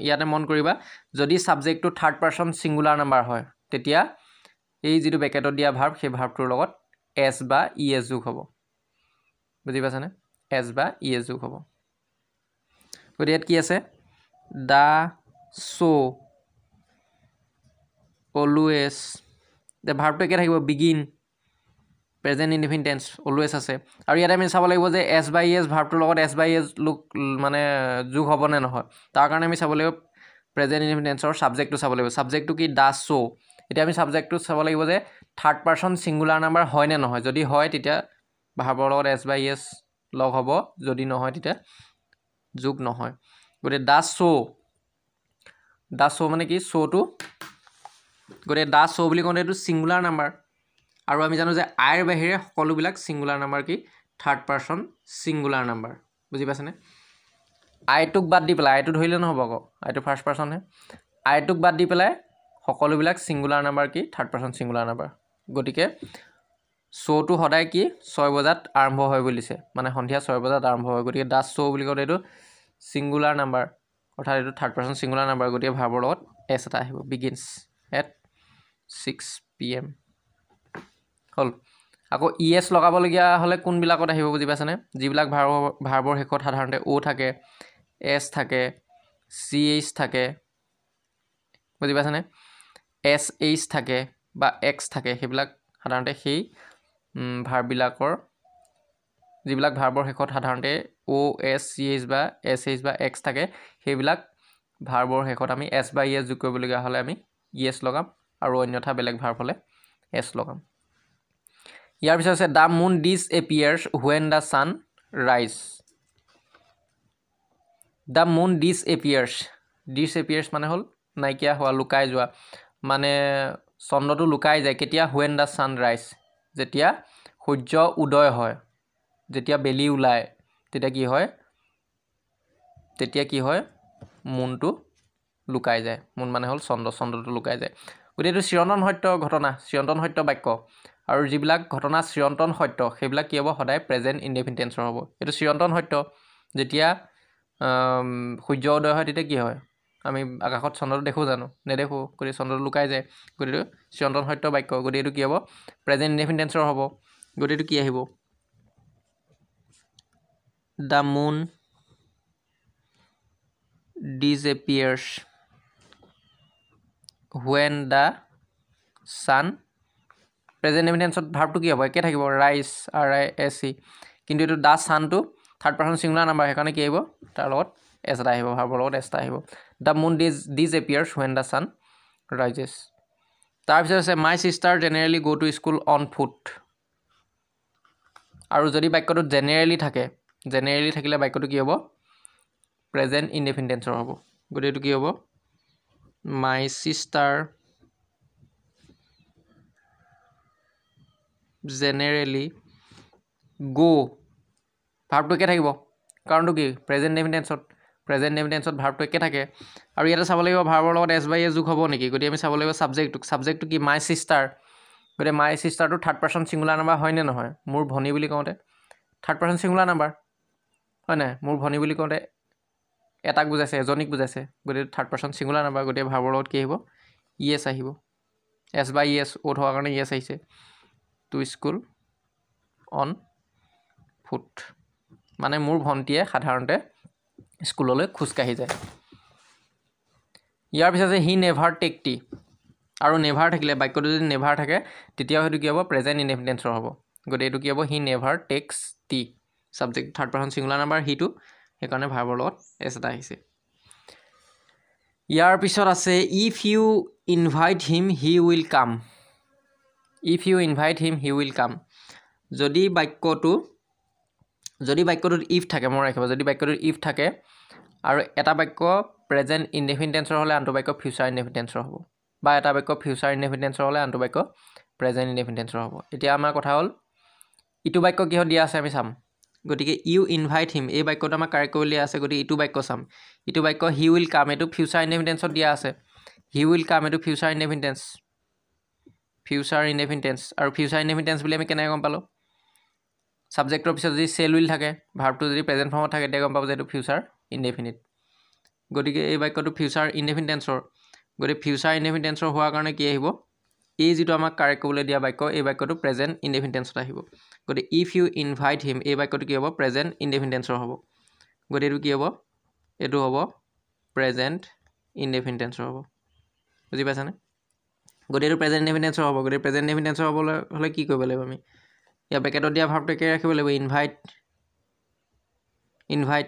ইয়াতে মন কৰিবা যদি ছাবজেক্টটো থাৰ্ড পাৰ্চন ছিংগুলাৰ নাম্বাৰ হয় তেতিয়া এই যিটো বেকেটত দিয়া ভাৰ্ব সেই ভাৰ্বটোৰ লগত এছ বা ES যোগ হ'ব বুজি পাইছানে এছ বা ES যোগ হ'ব গতিকে ইয়াত কি আছে দ্য শ্ব' অলৱেজ the ভাৰ্বটো একে থাকিব begin present indefinite tense always আছে আৰু ইয়াতে আমি চাব লাগিব যে এছ বাই এছ ভাৰ্বটোৰ লগত এছ বাই এছ লুক মানে যোগ হ'ব নে নহয় তাৰ কাৰণে আমি চাব লাগিব প্ৰেজেণ্ট ইনডিফিনিট টেন্সৰ ছাবজেক্টটো চাব লাগিব ছাবজেক্টটো কি ডাজ চ' এতিয়া আমি ছাবজেক্টটো চাব লাগিব যে থাৰ্ড পাৰ্চন ছিংগুলাৰ নাম্বাৰ হয় নে নহয় যদি হয় তেতিয়া ভাৰ্বৰ লগত এছ বাই এছ লগ হ'ব যদি নহয় তেতিয়া যোগ নহয় গতিকে ডাজ চ' মানে কি শ্ব'টো গতিকে ডাজ চ' বুলি কওঁতে এইটো ছিংগুলাৰ নাম্বাৰ আৰু আমি জানো যে আইৰ বাহিৰে সকলোবিলাক ছিংগুলাৰ নাম্বাৰ কি থাৰ্ড পাৰ্চন ছিংগুলাৰ নাম্বাৰ বুজি পাইছেনে আইটোক বাদ দি পেলাই আইটো ধৰিলে নহ'ব আকৌ আইটো ফাৰ্ষ্ট পাৰ্চনহে আইটোক বাদ দি পেলাই সকলোবিলাক ছিংগুলাৰ নাম্বাৰ কি থাৰ্ড পাৰ্চন ছিংগুলাৰ নাম্বাৰ গতিকে শ্ব'টো সদায় কি 6 বজাত আৰম্ভ হয় বুলিছে মানে সন্ধিয়া 6 বজাত আৰম্ভ হয় গতিকে ডাজ চ' বুলি কওঁতে এইটো ছিংগুলাৰ নাম্বাৰ অৰ্থাৎ এইটো থাৰ্ড পাৰ্চন ছিংগুলাৰ নাম্বাৰ গতিকে ভাৰ্বৰ লগত এছ এটা আহিব বিগিনছ এট 6 PM হ'ল আকৌ ইএছ লগাবলগীয়া হ'লে কোনবিলাকত আহিব বুজি পাইছেনে যিবিলাক ভাৰ্বৰ শেষত সাধাৰণতে অ' থাকে এছ থাকে চি এইচ থাকে বুজি পাইছেনে এছ এইচ থাকে বা এক্স থাকে সেইবিলাক সাধাৰণতে সেই ভাৰ্ববিলাকৰ যিবিলাক ভাৰ্বৰ শেষত সাধাৰণতে অ' এছ চি এইচ বা এছ এইচ বা এক্স থাকে সেইবিলাক ভাৰ্বৰ শেষত আমি এছ বা ইএছ যোগ কৰিবলগীয়া হ'লে আমি ইএছ লগাম আৰু অন্যথা বেলেগ ভাৰ্ব হ'লে এছ লগাম ইয়াৰ পিছত আছে the moon disappears when the sun rise the moon disappears মানে হ'ল নাইকিয়া হোৱা লুকাই যোৱা মানে চন্দ্ৰটো লুকাই যায় কেতিয়া হুৱেন দ্য ছান ৰাইজ যেতিয়া সূৰ্য উদয় হয় যেতিয়া বেলি ওলায় তেতিয়া কি হয় মুনটো লুকাই যায় মুন মানে হ'ল চন্দ্ৰটো লুকাই যায় গতিকে এইটো চিৰন্তন সত্য ঘটনা চিৰন্তন সত্য বাক্য আৰু যিবিলাক ঘটনা চিৰন্তন সত্য সেইবিলাক কি হ'ব সদায় প্ৰেজেণ্ট ইনডিফিনিট টেন্সৰ হ'ব এইটো চিৰন্তন সত্য যেতিয়া সূৰ্য উদয় হয় তেতিয়া কি হয় আমি আকাশত চন্দ্ৰটো দেখোঁ জানো নেদেখোঁ গতিকে চন্দ্ৰটো লুকাই যায় গতিকে চিৰন্তন সত্য বাক্য গতিকে এইটো কি হ'ব প্ৰেজেণ্ট ইনডিফিনিট টেন্সৰ হ'ব গতিকে এইটো কি আহিব the moon disappears when the sun present indefinite টেন্সত ভাৰ্বটো কি হ'ব একে থাকিব ৰাইজ RISE কিন্তু এইটো দ্য ছানটো থাৰ্ড পাৰ্চন ছিংগুলাৰ নাম্বাৰ সেইকাৰণে কি আহিব তাৰ লগত এছ এটা আহিব ভাৰ্বৰ লগত এছ এটা আহিব the moon disappears when the sun rises তাৰপিছত আছে my sister generally go' to school on foot আৰু যদি বাক্যটো জেনেৰেলি থাকিলে বাক্যটো কি হ'ব প্ৰেজেণ্ট ইনডিফিনিট টেন্সৰ হ'ব গতিকে এইটো কি হ'ব মাই ছিষ্টাৰ জেনেৰেলি গ' ভাৰ্বটো একে থাকিব কাৰণটো কি প্ৰেজেণ্ট ইনডিফিনিট টেন্সত ভাৰ্বটো একে থাকে আৰু ইয়াতে চাব লাগিব ভাৰ্বৰ লগত এছ বাই এছ যোগ হ'ব নেকি গতিকে আমি চাব লাগিব ছাবজেক্টটো কি মাই ছিষ্টাৰ গতিকে মাই ছিষ্টাৰটো থাৰ্ড পাৰ্চন ছিংগুলাৰ নাম্বাৰ হয়নে নহয় মোৰ ভনী বুলি কওঁতে থাৰ্ড পাৰ্চন ছিংগুলাৰ নাম্বাৰ হয় নাই মোৰ ভনী বুলি কওঁতে এটাক বুজাইছে এজনীক বুজাইছে গতিকে থাৰ্ড পাৰ্চন ছিংগুলাৰ নাম্বাৰ গতিকে ভাৰ্বৰ লগত কি আহিব ইএছ আহিব এছ বাই ইএছ অ'ত হোৱাৰ কাৰণে ইএছ আহিছে টু স্কুল অন ফুট মানে মোৰ ভণ্টিয়ে সাধাৰণতে স্কুললৈ খোজকাঢ়ি যায় ইয়াৰ পিছত যে হি নেভাৰ টেক টি আৰু নেভাৰ থাকিলে বাক্যটো যদি নেভাৰ থাকে তেতিয়াও সেইটো কি হ'ব প্ৰেজেণ্ট ইনডিফিনিট টেন্সৰ হ'ব গতিকে এইটো কি হ'ব he never takes tea subject third person singular number হিটো সেইকাৰণে ভাৰ্বৰ লগত এছ এটা আহিছে ইয়াৰ পিছত আছে if you invite him he will come যদি বাক্যটোত ইফ থাকে মনত ৰাখিব যদি বাক্যটোত ইফ থাকে আৰু এটা বাক্য প্ৰেজেণ্ট ইনডিফিনিট টেন্সৰ হ'লে আনটো বাক্য ফিউচাৰ ইনডিফিনিট টেন্সৰ হ'ব বা এটা বাক্য ফিউচাৰ ইনডিফিনিট টেন্সৰ হ'লে আনটো বাক্য প্ৰেজেণ্ট ইনডিফিনিট টেন্সৰ হ'ব এতিয়া আমাৰ কথা হ'ল ইটো বাক্য কিহত দিয়া আছে আমি চাম গতিকে ইউ ইনভাইট হিম এই বাক্যটো আমাক কাৰেক্ট কৰিবলৈ দিয়া আছে গতিকে ইটো বাক্য চাম ইটো বাক্য হি উইল কাম এইটো ফিউচাৰ ইনডিফিনিট টেন্সত দিয়া আছে হি উইল কাম এইটো ফিউচাৰ ইনডিফিনিট টেন্স আৰু ফিউচাৰ ইনডিফিনিট টেন্স বুলি আমি কেনেকৈ গম পালোঁ ছাবজেক্টৰ পিছত যদি চেল উইল থাকে ভাৰ্বটো যদি প্ৰেজেণ্ট ফৰ্মত থাকে তেতিয়া গম পাব যে এইটো ফিউচাৰ ইনডিফিনিট গতিকে এই বাক্যটো ফিউচাৰ ইনডিফিনিট টেন্সৰ গতিকে ফিউচাৰ ইনডিফিনিট টেন্সৰ হোৱাৰ কাৰণে কি আহিব এই যিটো আমাক কাৰেক্ট কৰিবলৈ দিয়া বাক্য এই বাক্যটো প্ৰেজেণ্ট ইনডিফিনিট টেন্সত আহিব গতিকে ইফ ইউ ইনভাইট হিম এই বাক্যটো কি হ'ব প্ৰেজেণ্ট ইনডিফিনিট টেন্সৰ হ'ব গতিকে এইটো কি হ'ব এইটো হ'ব প্ৰেজেণ্ট ইনডিফিনিট টেন্সৰ হ'ব বুজি পাইছানে গতিকে এইটো প্ৰেজেণ্ট ইনডেফিনিট হ'ব গতিকে প্ৰেজেণ্ট ইনডেফিনিট হ'বলৈ হ'লে কি কৰিব লাগিব আমি ইয়াৰ ব্ৰেকেটত দিয়া ভাৰ্বটো একে ৰাখিব লাগিব ইনভাইট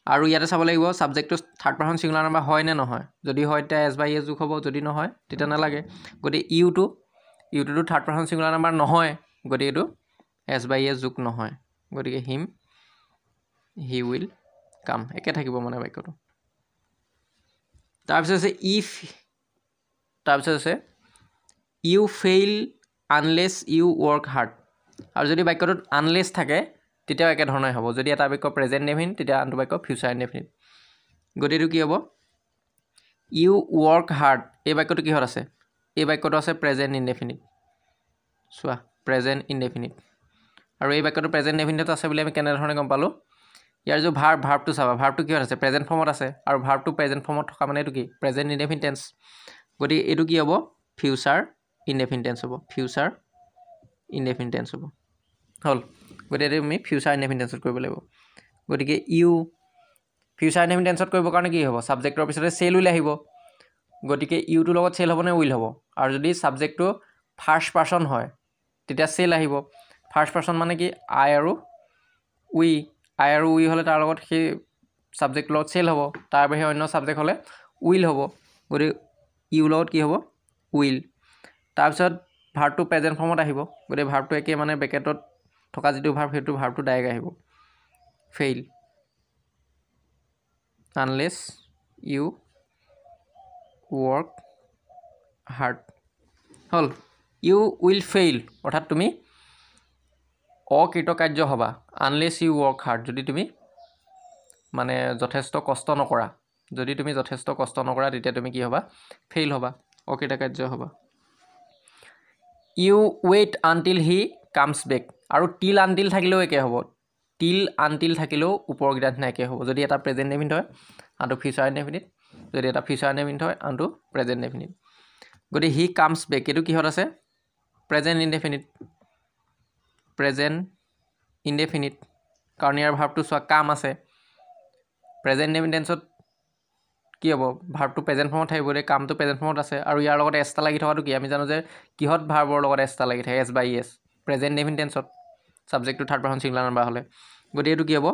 আৰু ইয়াতে চাব লাগিব ছাবজেক্টটো থাৰ্ড পাৰ্চন ছিংগুলাৰ নাম্বাৰ হয় নে নহয় যদি হয় তেতিয়া এছ বাই এ যোগ হ'ব যদি নহয় তেতিয়া নালাগে গতিকে ইউটোতো থাৰ্ড পাৰ্চন ছিংগুলাৰ নাম্বাৰ নহয় গতিকে এইটো এছ বাই এ যোগ নহয় গতিকে হি উইল কাম একে থাকিব মানে বাক্যটো তাৰপিছত আছে তাৰপিছত আছে you fail unless you work hard আৰু যদি বাক্যটোত আনলেছ থাকে তেতিয়াও একেধৰণে হ'ব যদি এটা বাক্য প্ৰেজেণ্ট ইনডেফিনিট তেতিয়া আনটো বাক্য ফিউচাৰ ইনডেফিনিট গতিকে এইটো কি হ'ব ইউ ৱৰ্ক হাৰ্ড এই বাক্যটো কিহত আছে এই বাক্যটো আছে প্ৰেজেণ্ট ইনডেফিনিট চোৱা প্ৰেজেণ্ট ইনডেফিনিট আৰু এই বাক্যটো প্ৰেজেণ্ট ইনডেফিনিট আছে বুলি আমি কেনেধৰণে গম পালোঁ ইয়াৰ যে ভাৰ্বটো চাবা ভাৰ্বটো কিহত আছে প্ৰেজেণ্ট ফৰ্মত আছে আৰু ভাৰ্বটো প্ৰেজেণ্ট ফৰ্মত থকা মানে এইটো কি প্ৰেজেণ্ট ইনডেফিনিট টেন্স গতিকে এইটো কি হ'ব ফিউচাৰ ইনডেফিনিট টেন্স হ'ব ফিউচাৰ ইনডেফিনিট টেন্স হ'ব হ'ল গতিকে আমি ফিউচাৰ ইনডেফিনিট টেন্সত কৰিব লাগিব গতিকে ইউ ফিউচাৰ ইনডেফিনিট টেন্সত কৰিবৰ কাৰণে কি হ'ব ছাবজেক্টৰ পিছতে চেল উইল আহিব গতিকে ইউটোৰ লগত চেল হ'ব নে উইল হ'ব আৰু যদি ছাবজেক্টটো ফাৰ্ষ্ট পাৰ্চন হয় তেতিয়া চেল আহিব ফাৰ্ষ্ট পাৰ্চন মানে কি আই আৰু উই হ'লে তাৰ লগত সেই ছাবজেক্টৰ লগত চেল হ'ব তাৰ বাহিৰে অন্য ছাবজেক্ট হ'লে উইল হ'ব গতিকে ইউৰ লগত কি হ'ব উইল তাৰপিছত ভাৰ্বটো প্ৰেজেণ্ট ফৰ্মত আহিব গতিকে ভাৰ্বটো একে মানে ব্ৰেকেটত থকা যিটো ভাৰ্ব সেইটো ভাৰ্বটো ডাইৰেক্ট আহিব fail unless you work hard হ'ল ইউ উইল ফেইল অৰ্থাৎ তুমি অকৃতকাৰ্য হ'বা আনলেছ ইউ ৱৰ্ক হাৰ্ড যদি তুমি মানে যথেষ্ট কষ্ট নকৰা তেতিয়া তুমি কি হ'বা ফেইল হ'বা অকৃতকাৰ্য হ'বা you wait until he comes back আৰু টিল আনটিল থাকিলেও একে হ'ব টিল আনটিল থাকিলেও ওপৰকেইটা নিচিনা একে হ'ব যদি এটা প্ৰেজেণ্ট ইনডেফিনিট হয় আনটো ফিউচাৰ ইনডেফিনিট যদি এটা ফিউচাৰ ইনডেফিনিট হয় আনটো প্ৰেজেণ্ট ইনডেফিনিট গতিকে হি কামছ বেক এইটো কিহত আছে প্ৰেজেণ্ট ইনডেফিনিট কাৰণ ইয়াৰ ভাৰ্বটো চোৱা কাম আছে প্ৰেজেণ্ট ইনডেফিনিট টেন্সত কি হ'ব ভাৰ্বটো প্ৰেজেণ্ট ফৰ্মত থাকিব দেই কামটো প্ৰেজেণ্ট ফৰ্মত আছে আৰু ইয়াৰ লগত এছটা লাগি থকাটো কি আমি জানো যে কিহত ভাৰ্বৰ লগত এছটা লাগি থাকে এছ বাই এছ প্ৰেজেণ্ট ইনডেফিনিট টেন্সত ছাবজেক্টটো থাৰ্ড পাৰ্চন ছিংগুলাৰ নাম্বাৰ হ'লে গতিকে এইটো কি হ'ব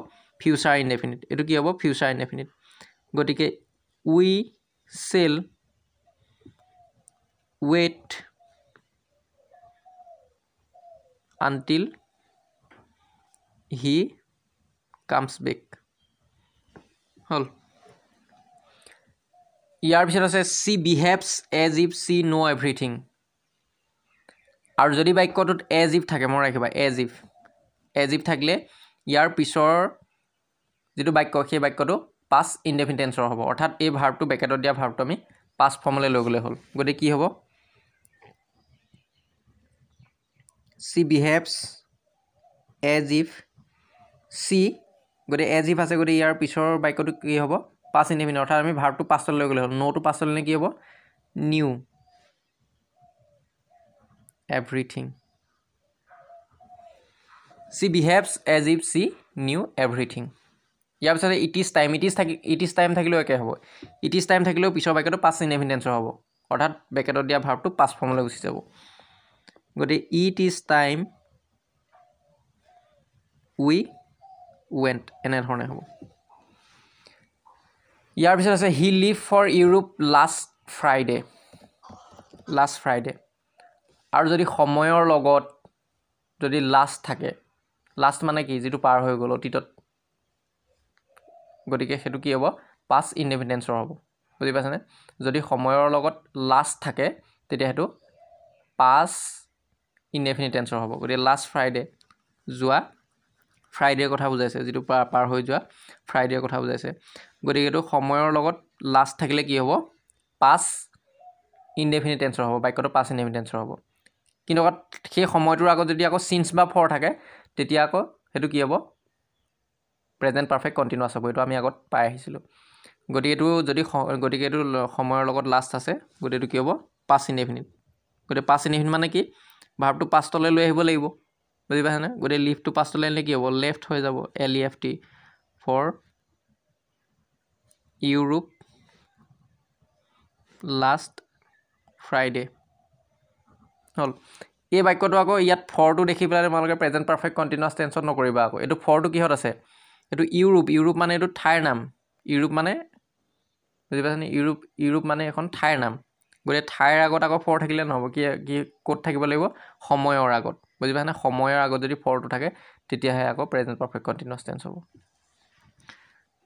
ফিউচাৰ ইনডেফিনিট গতিকে we shall wait until he comes back হ'ল ইয়াৰ পিছত আছে she behaves as if she know' everything আৰু যদি বাক্যটোত এজ ইফ থাকে মনত ৰাখিবা এজ ইফ থাকিলে ইয়াৰ পিছৰ যিটো বাক্য সেই বাক্যটো পাষ্ট ইনডেফিনিট টেন্সৰ হ'ব অৰ্থাৎ এই ভাৰ্বটো ব্ৰেকেটত দিয়া ভাৰ্বটো আমি পাষ্ট ফৰ্মলৈ লৈ গ'লে হ'ল গতিকে কি হ'ব C behaves as if C গতিকে এজ ইফ আছে গতিকে ইয়াৰ পিছৰ বাক্যটো কি হ'ব পাষ্ট ইনডেফিনিট অৰ্থাৎ আমি ভাৰ্বটো পাষ্টলৈ লৈ গ'লে হ'ল ন'টো পাষ্টলৈ কি হ'ব knew everything she behaves as if she knew everything ইয়াৰ পিছতে ইট ইজ টাইম থাকিলেও একে হ'ব ইট ইজ টাইম থাকিলেও পিছৰ বাক্যটো পাষ্ট ইনডেফিনিট টেন্সৰ হ'ব অৰ্থাৎ ব্ৰেকেটত দিয়া ভাৰ্বটো পাষ্ট ফৰ্মলৈ গুচি যাব গতিকে it is time we went এনেধৰণে হ'ব ইয়াৰ পিছত আছে he leave for Europe last Friday আৰু যদি সময়ৰ লগত যদি লাষ্ট থাকে লাষ্ট মানে কি যিটো পাৰ হৈ গ'ল অতীতত গতিকে সেইটো কি হ'ব পাষ্ট ইনডেফিনিট টেন্সৰ হ'ব বুজি পাইছেনে যদি সময়ৰ লগত লাষ্ট থাকে তেতিয়া সেইটো পাষ্ট ইনডেফিনিট টেন্সৰ হ'ব গতিকে লাষ্ট ফ্ৰাইডে যোৱা ফ্ৰাইডেৰ কথা বুজাইছে যিটো পাৰ হৈ যোৱা ফ্ৰাইডেৰ কথা বুজাইছে গতিকে এইটো সময়ৰ লগত লাষ্ট থাকিলে কি হ'ব পাষ্ট ইনডেফিনিট টেন্সৰ হ'ব বাক্যটো পাষ্ট ইনডেফিনিট টেন্সৰ হ'ব কিন্তু সেই সময়টোৰ আগত যদি আকৌ চিন্স বা ফৰ থাকে তেতিয়া আকৌ সেইটো কি হ'ব প্ৰেজেণ্ট পাৰফেক্ট কণ্টিনিউৱাছ হ'ব এইটো আমি আগত পাই আহিছিলোঁ গতিকে এইটো সময়ৰ লগত লাষ্ট আছে গতিকে এইটো কি হ'ব পাষ্ট ইনডেফিনিট গতিকে পাষ্ট ইনডেফিনিট মানে কি ভাৰ্বটো পাষ্টলৈ লৈ আহিব লাগিব বুজি পাইছেনে গতিকে লিভটো পাষ্টলৈ আনিলে কি হ'ব লেফ্ট হৈ যাব LEFT for Europe last Friday হ'ল এই বাক্যটো আকৌ ইয়াত ফৰটো দেখি পেলাই তোমালোকে প্ৰেজেণ্ট পাৰফেক্ট কণ্টিনিউৱাছ টেন্সত নকৰিবা আকৌ এইটো ফৰটো কিহত আছে এইটো ইউৰোপ মানে এইটো ঠাইৰ নাম ইউৰোপ মানে বুজি পাইছানে ইউৰোপ মানে এখন ঠাইৰ নাম গতিকে ঠাইৰ আগত আকৌ ফৰ থাকিলে নহ'ব কি ক'ত থাকিব লাগিব সময়ৰ আগত বুজি পাইছানে সময়ৰ আগত যদি ফৰটো থাকে তেতিয়াহে আকৌ প্ৰেজেণ্ট পাৰফেক্ট কণ্টিনিউৱাছ টেন্স হ'ব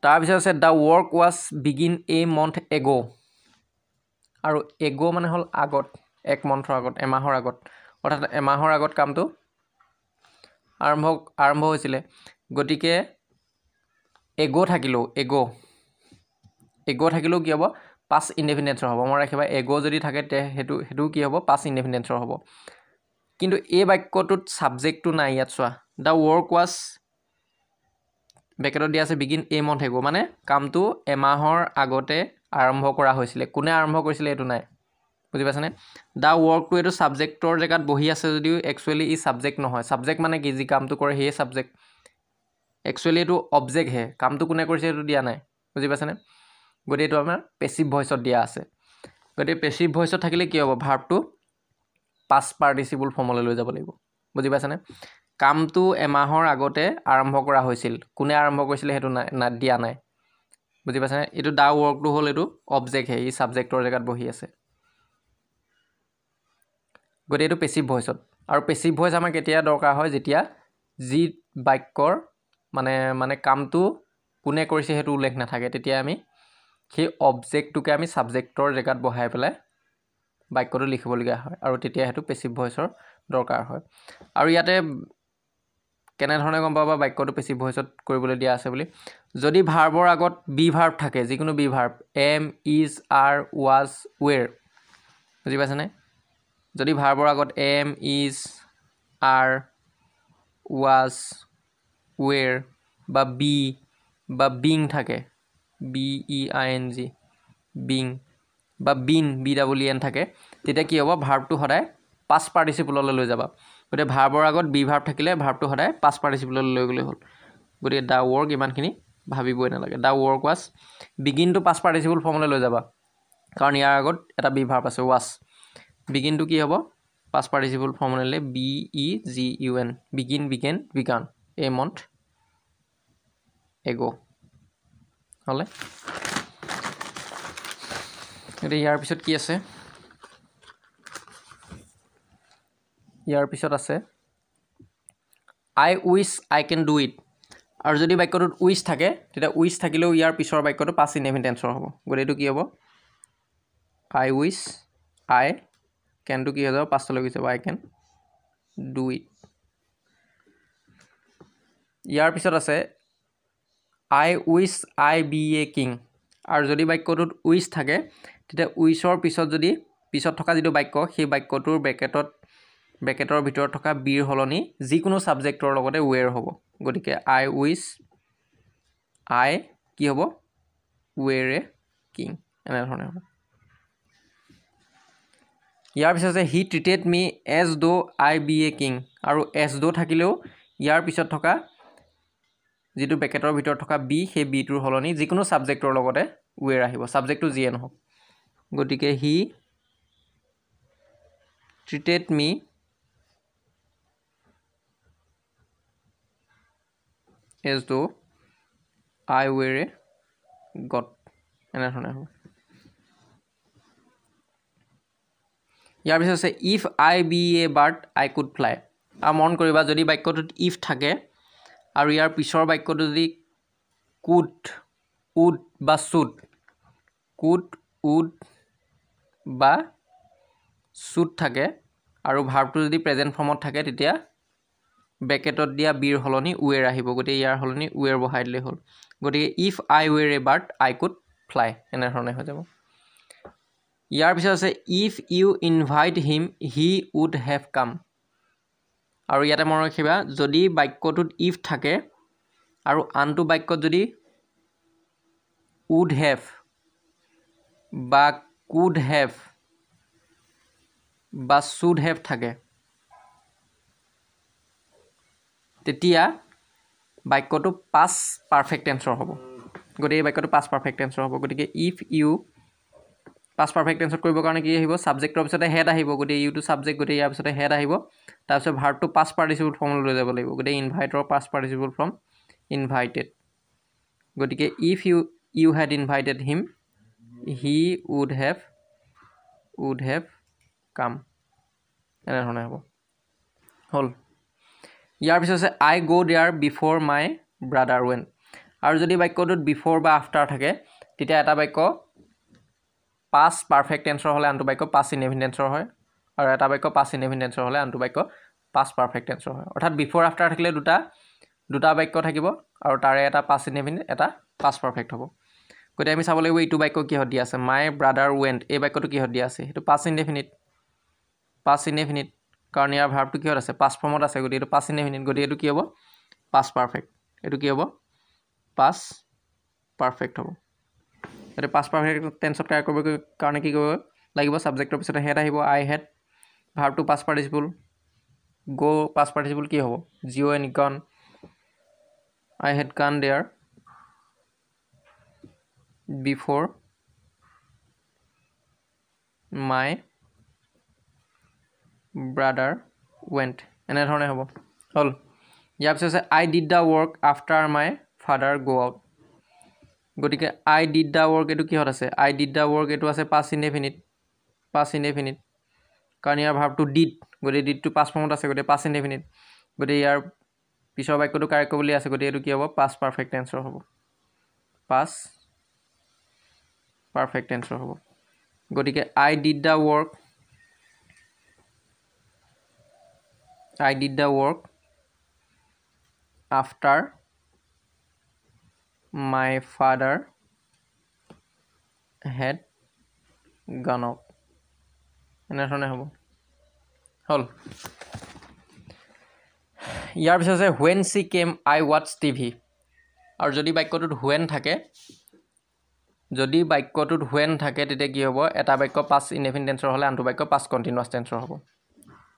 তাৰপিছত আছে the work was begin A month এগো আৰু এগো মানে হ'ল আগত এক মন্থৰ আগত এমাহৰ আগত অৰ্থাৎ এমাহৰ আগত কামটো আৰম্ভ হৈছিলে গতিকে এগো থাকিলেও কি হ'ব পাষ্ট ইনডেফিনেটছৰ হ'ব মই ৰাখিবা এগো যদি থাকে তে সেইটো কি হ'ব পাষ্ট ইনডেফিনেটছৰ হ'ব কিন্তু এই বাক্যটোত ছাবজেক্টটো নাই ইয়াত চোৱা দ্য ৱৰ্ক ৱাজ ব্ৰেকেটত দিয়া আছে বিগিন এ মন্থ এগো মানে কামটো এমাহৰ আগতে আৰম্ভ কৰা হৈছিলে কোনে আৰম্ভ কৰিছিলে এইটো নাই বুজি পাইছানে দ্য ৱৰ্কটো এইটো ছাবজেক্টৰ জেগাত বহি আছে যদিও একচুৱেলি ই ছাবজেক্ট নহয় ছাবজেক্ট মানে কি যি কামটো কৰে সেয়ে ছাবজেক্ট একচুৱেলি এইটো অবজেক্টহে কামটো কোনে কৰিছে সেইটো দিয়া নাই বুজি পাইছানে গতিকে এইটো আমাৰ পেছিভ ভইচত দিয়া আছে গতিকে পেছিভ ভইচত থাকিলে কি হ'ব ভাৰ্বটো পাষ্ট পাৰ্টিচিপল ফৰ্মলৈ লৈ যাব লাগিব বুজি পাইছানে কামটো এমাহৰ আগতে আৰম্ভ কৰা হৈছিল কোনে আৰম্ভ কৰিছিলে সেইটো নাই দিয়া নাই বুজি পাইছানে এইটো দ্য ৱৰ্কটো হ'ল এইটো অবজেক্টহে ই ছাবজেক্টৰ জেগাত বহি আছে গতিকে এইটো পেছিভ ভইচত আৰু পেছিভ ভইচ আমাৰ কেতিয়া দৰকাৰ হয় যেতিয়া যি বাক্যৰ মানে কামটো কোনে কৰিছে সেইটো উল্লেখ নাথাকে তেতিয়া আমি সেই অবজেক্টটোকে আমি ছাবজেক্টৰ জেগাত বহাই পেলাই বাক্যটো লিখিবলগীয়া হয় আৰু তেতিয়া সেইটো পেছিভ ভইচৰ দৰকাৰ হয় আৰু ইয়াতে কেনেধৰণে গম পাবা বাক্যটো পেছিভ ভইচত কৰিবলৈ দিয়া আছে বুলি যদি ভাৰ্বৰ আগত বি ভাৰ্ব থাকে যিকোনো B verb M is R was ৱেৰ বুজি পাইছেনে যদি ভাৰ্বৰ আগত এম ইজ আৰ ৱাজ ৱেৰ বা বি বা বিং থাকে BEING বিং বা বিন BEEN থাকে তেতিয়া কি হ'ব ভাৰ্বটো সদায় পাষ্ট পাৰ্টিচিপললৈ লৈ যাবা গতিকে ভাৰ্বৰ আগত বি ভাৰ্ব থাকিলে ভাৰ্বটো সদায় পাষ্ট পাৰ্টিচিপললৈ লৈ গ'লে হ'ল গতিকে দ্য ৱৰ্ক ইমানখিনি ভাবিবই নালাগে the work was বিগিনটো past participle ফৰ্মলৈ লৈ যাবা কাৰণ ইয়াৰ আগত এটা বি ভাৰ্ব আছে ৱাজ বিগিনটো কি হ'ব পাষ্ট পাৰ্টিচিপল ফৰ্মলৈ BEGUN বিগান এ মন্থ এগো হ'লে এতিয়া ইয়াৰ পিছত কি আছে ইয়াৰ পিছত আছে I wish I can do it আৰু যদি বাক্যটোত উইচ থাকে তেতিয়া উইচ থাকিলেও ইয়াৰ পিছৰ বাক্যটো পাষ্ট ইনডেফিনিট টেন্সৰ হ'ব গতিকে এইটো কি হ'ব আই উইচ আই কেনটো কি হৈ যাব পাষ্টলৈ গুচি যাব আই কেন ডু ইট ইয়াৰ পিছত আছে I wish I be a king আৰু যদি বাক্যটোত উইচ থাকে তেতিয়া উইচৰ পিছত থকা যিটো বাক্য সেই বাক্যটোৰ ব্ৰেকেটৰ ভিতৰত থকা বিৰ সলনি যিকোনো ছাবজেক্টৰ লগতে ৱেৰ হ'ব গতিকে আই উইচ আই কি হ'ব ৱেৰ এ কিং এনেধৰণে হ'ব ইয়াৰ পিছত আছে he treated me as though' I be a king আৰু এজ দ' থাকিলেও ইয়াৰ পিছত থকা যিটো ব্ৰেকেটৰ ভিতৰত থকা বি সেই বিটোৰ সলনি যিকোনো ছাবজেক্টৰ লগতে ৱেৰ আহিব ছাবজেক্টটো যিয়ে নহওক গতিকে he treated me as though' I were a god এনেধৰণে হ'ব ইয়াৰ পিছত আছে if I be a bird I could fly আৰু মন কৰিবা যদি বাক্যটোত ইফ থাকে আৰু ইয়াৰ পিছৰ বাক্যটো যদি উড বা শুড থাকে আৰু ভাৰ্বটো যদি প্ৰেজেণ্ট ফৰ্মত থাকে তেতিয়া ব্ৰেকেটত দিয়া বিৰ সলনি ৱেৰ আহিব গতিকে ইয়াৰ সলনি ৱেৰ বহাই দিলেই হ'ল গতিকে if I were a bird I could fly এনেধৰণে হৈ যাব ইয়াৰ পিছত আছে if you invite him he would have come আৰু ইয়াতে মনত ৰাখিবা যদি বাক্যটোত ইফ থাকে আৰু আনটো বাক্যত যদি উড হেভ বা কুড হেভ বা শুড হেভ থাকে তেতিয়া বাক্যটো পাষ্ট পাৰফেক্ট টেন্সৰ হ'ব গতিকে এই বাক্যটো পাষ্ট পাৰফেক্ট টেন্সৰ হ'ব গতিকে ইফ ইউ পাষ্ট পাৰফেক্ট টেন্সত কৰিবৰ কাৰণে কি আহিব সাবজেক্টৰ পিছতে হেড আহিব গতি ইউ টু সাবজেক্ট গতি ইয়াৰ পিছতে হেড আহিব তাৰ পিছত ভাৰ্বটো পাষ্ট পাৰ্টিচিপল ফৰ্মলৈ লৈ যাব লাগিব গতি ইনভাইটৰ পাষ্ট পাৰ্টিচিপল ফৰ্ম ইনভাইটেড গতিকে if you had invited him he would have come এনেধৰণে হ'ব হ'ল ইয়াৰ পিছত আছে I go there before my brother went আৰু যদি বাক্যটোত বিফৰ বা আফটাৰ থাকে তেতিয়া এটা বাক্য পাষ্ট পাৰফেক্ট টেন্সৰ হ'লে আনটো বাক্য পাষ্ট ইনডেফিনিট টেন্সৰ হয় আৰু এটা বাক্য পাষ্ট ইনডেফিনিট টেন্সৰ হ'লে আনটো বাক্য পাষ্ট পাৰফেক্ট টেন্সৰ হয় অৰ্থাৎ বিফৰ আফটাৰ থাকিলে দুটা বাক্য থাকিব আৰু তাৰে এটা পাষ্ট ইনডেফিনিট এটা পাষ্ট পাৰফেক্ট হ'ব গতিকে আমি চাব লাগিব এইটো বাক্য কিহত দিয়া আছে মাই ব্ৰাদাৰ ৱেণ্ট এই বাক্যটো কিহত দিয়া আছে সেইটো পাষ্ট ইনডেফিনিট কাৰণ ইয়াৰ ভাৰ্বটো কিহত আছে পাষ্ট ফৰ্মত আছে গতিকে এইটো পাষ্ট ইনডেফিনিট গতিকে এইটো কি হ'ব পাষ্ট পাৰফেক্ট এইটো কি হ'ব পাষ্ট পাৰফেক্ট হ'ব এটা পাষ্ট পাৰফেক্ট টেন্সত ক্লিয়াৰ কৰিব কাৰণে কি কৰিব লাগিব সাবজেক্টৰ পিছতে হেড আহিব আই হেড ভাৰ্বটো past participle go past participle কি হ'ব G O' and gone I had gone there before my brother went এনেধৰণে হ'ব হ'ল ইয়াৰ পিছত আছে I did the work after my father go' out গতিকে আই ডিড দ্য ৱৰ্ক এইটো কিহত আছে আই ডিড দ্য ৱৰ্ক এইটো আছে পাষ্ট ইনডেফিনিট কাৰণ ইয়াৰ ভাৰ্বটো ডিড গতিকে ডিডটো পাষ্ট ফৰ্মত আছে গতিকে পাষ্ট ইনডেফিনিট গতিকে ইয়াৰ পিছৰ বাক্যটো কাৰেক্ট কৰিবলৈ আছে গতিকে এইটো কি হ'ব পাষ্ট পাৰফেক্ট টেন্সৰ হ'ব পাষ্ট পাৰফেক্ট টেন্সৰ হ'ব গতিকে I did the work after my father had gone out এনেধৰণে হ'ব হ'ল ইয়াৰ পিছত আছে হুৱেন চি কেম আই ৱাটছ টিভি আৰু যদি বাক্যটোত হুৱেন থাকে তেতিয়া কি হ'ব এটা বাক্য পাষ্ট ইনডেফিনিট টেন্সৰ হ'লে আনটো বাক্য পাষ্ট কণ্টিনিউৱাছ টেন্সৰ হ'ব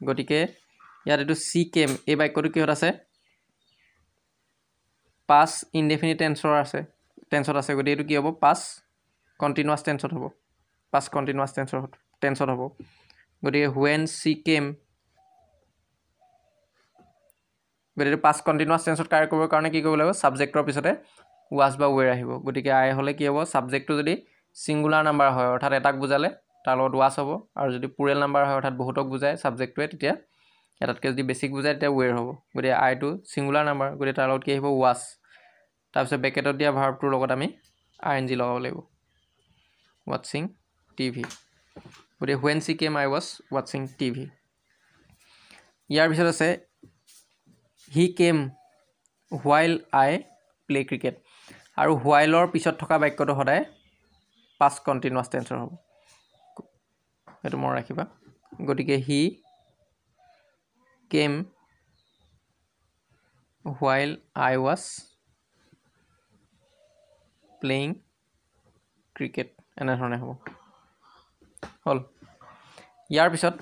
গতিকে ইয়াত এইটো চি কেম এই বাক্যটো কিহত আছে পাষ্ট ইনডেফিনিট টেন্সত আছে গতিকে এইটো কি হ'ব পাষ্ট কণ্টিনিউৱাছ টেন্সত হ'ব গতিকে হুৱেন চি কেম গতিকে পাষ্ট কণ্টিনিউৱাছ টেন্সত কাৰেক্ট কৰিবৰ কাৰণে কি কৰিব লাগিব সাবজেক্টৰ পিছতে ৱাজ বা ৱেৰ আহিব গতিকে আই হ'লে কি হ'ব সাবজেক্টটো যদি ছিংগুলাৰ নাম্বাৰ হয় অৰ্থাৎ এটাক বুজালে তাৰ লগত ৱাজ হ'ব আৰু যদি প্লুৰেল নাম্বাৰ হয় অৰ্থাৎ বহুতক বুজায় সাবজেক্টটোৱে তেতিয়া এটাতকৈ যদি বেছিক বুজায় তেতিয়া ৱেৰ হ'ব গতিকে আইটো ছিংগুলাৰ নাম্বাৰ গতিকে তাৰ লগত কি আহিব ৱাজ তাৰপিছত বেকেটত দিয়া ভাৰ্বটোৰ লগত আমি ING লগাব লাগিব ৱাটছিং টিভি গতিকে when she came I was ৱাটছিং টিভি ইয়াৰ পিছত আছে he came while I play cricket আৰু হোৱাইলৰ পিছত থকা বাক্যটো সদায় পাষ্ট কণ্টিনিউৱাছ টেন্সৰ হ'ব সেইটো মনত ৰাখিবা গতিকে he came while I was playing cricket এনেধৰণে হ'ব হ'ল ইয়াৰ পিছত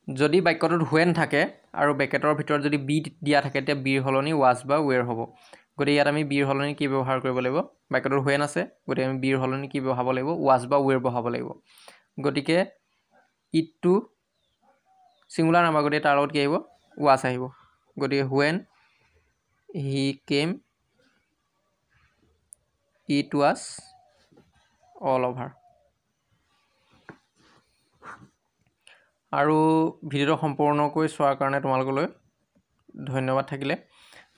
যদি বাক্যটোত হুৱেন থাকে আৰু বেকেটৰ ভিতৰত যদি বি দিয়া থাকে তেতিয়া বিৰ সলনি ৱাজ বা ৱেৰ হ'ব গতিকে ইয়াত আমি বিৰ সলনি কি ব্যৱহাৰ কৰিব লাগিব বাক্যটোত হুৱেন আছে গতিকে আমি বিৰ সলনি কি বহাব লাগিব ৱাজ বা ৱেৰ বহাব লাগিব গতিকে ইটটো ছিংগুলাৰ নাম্বাৰ গতিকে তাৰ লগত কি আহিব ৱাজ আহিব গতিকে when he chemo it was all over আৰু ভিডিঅ'টো সম্পূৰ্ণকৈ চোৱাৰ কাৰণে তোমালোকলৈ ধন্যবাদ থাকিলে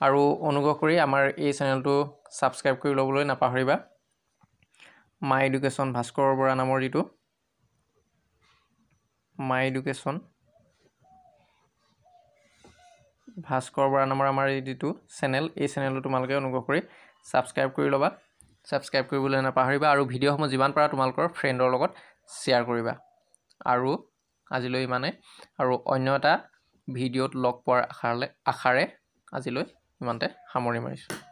আৰু অনুগ্ৰহ কৰি আমাৰ এই চেনেলটো ছাবস্ক্ৰাইব কৰি ল'বলৈ নাপাহৰিবা মাই এডুকেশ্যন ভাস্কৰ বৰা নামৰ যিটো মাই এডুকেশ্যন ভাস্কৰ বৰা নামৰ আমাৰ এই যিটো চেনেল এই চেনেলটো তোমালোকে অনুগ্ৰহ কৰি ছাবস্ক্ৰাইব কৰি ল'বা ছাবস্ক্ৰাইব কৰিবলৈ নাপাহৰিবা আৰু ভিডিঅ'সমূহ যিমান পাৰা তোমালোকৰ ফ্ৰেণ্ডৰ লগত শ্বেয়াৰ কৰিবা আৰু আজিলৈ ইমানে আৰু অন্য এটা ভিডিঅ'ত লগ পোৱাৰ আশাৰে আজিলৈ ইমানতে সামৰি মাৰিছোঁ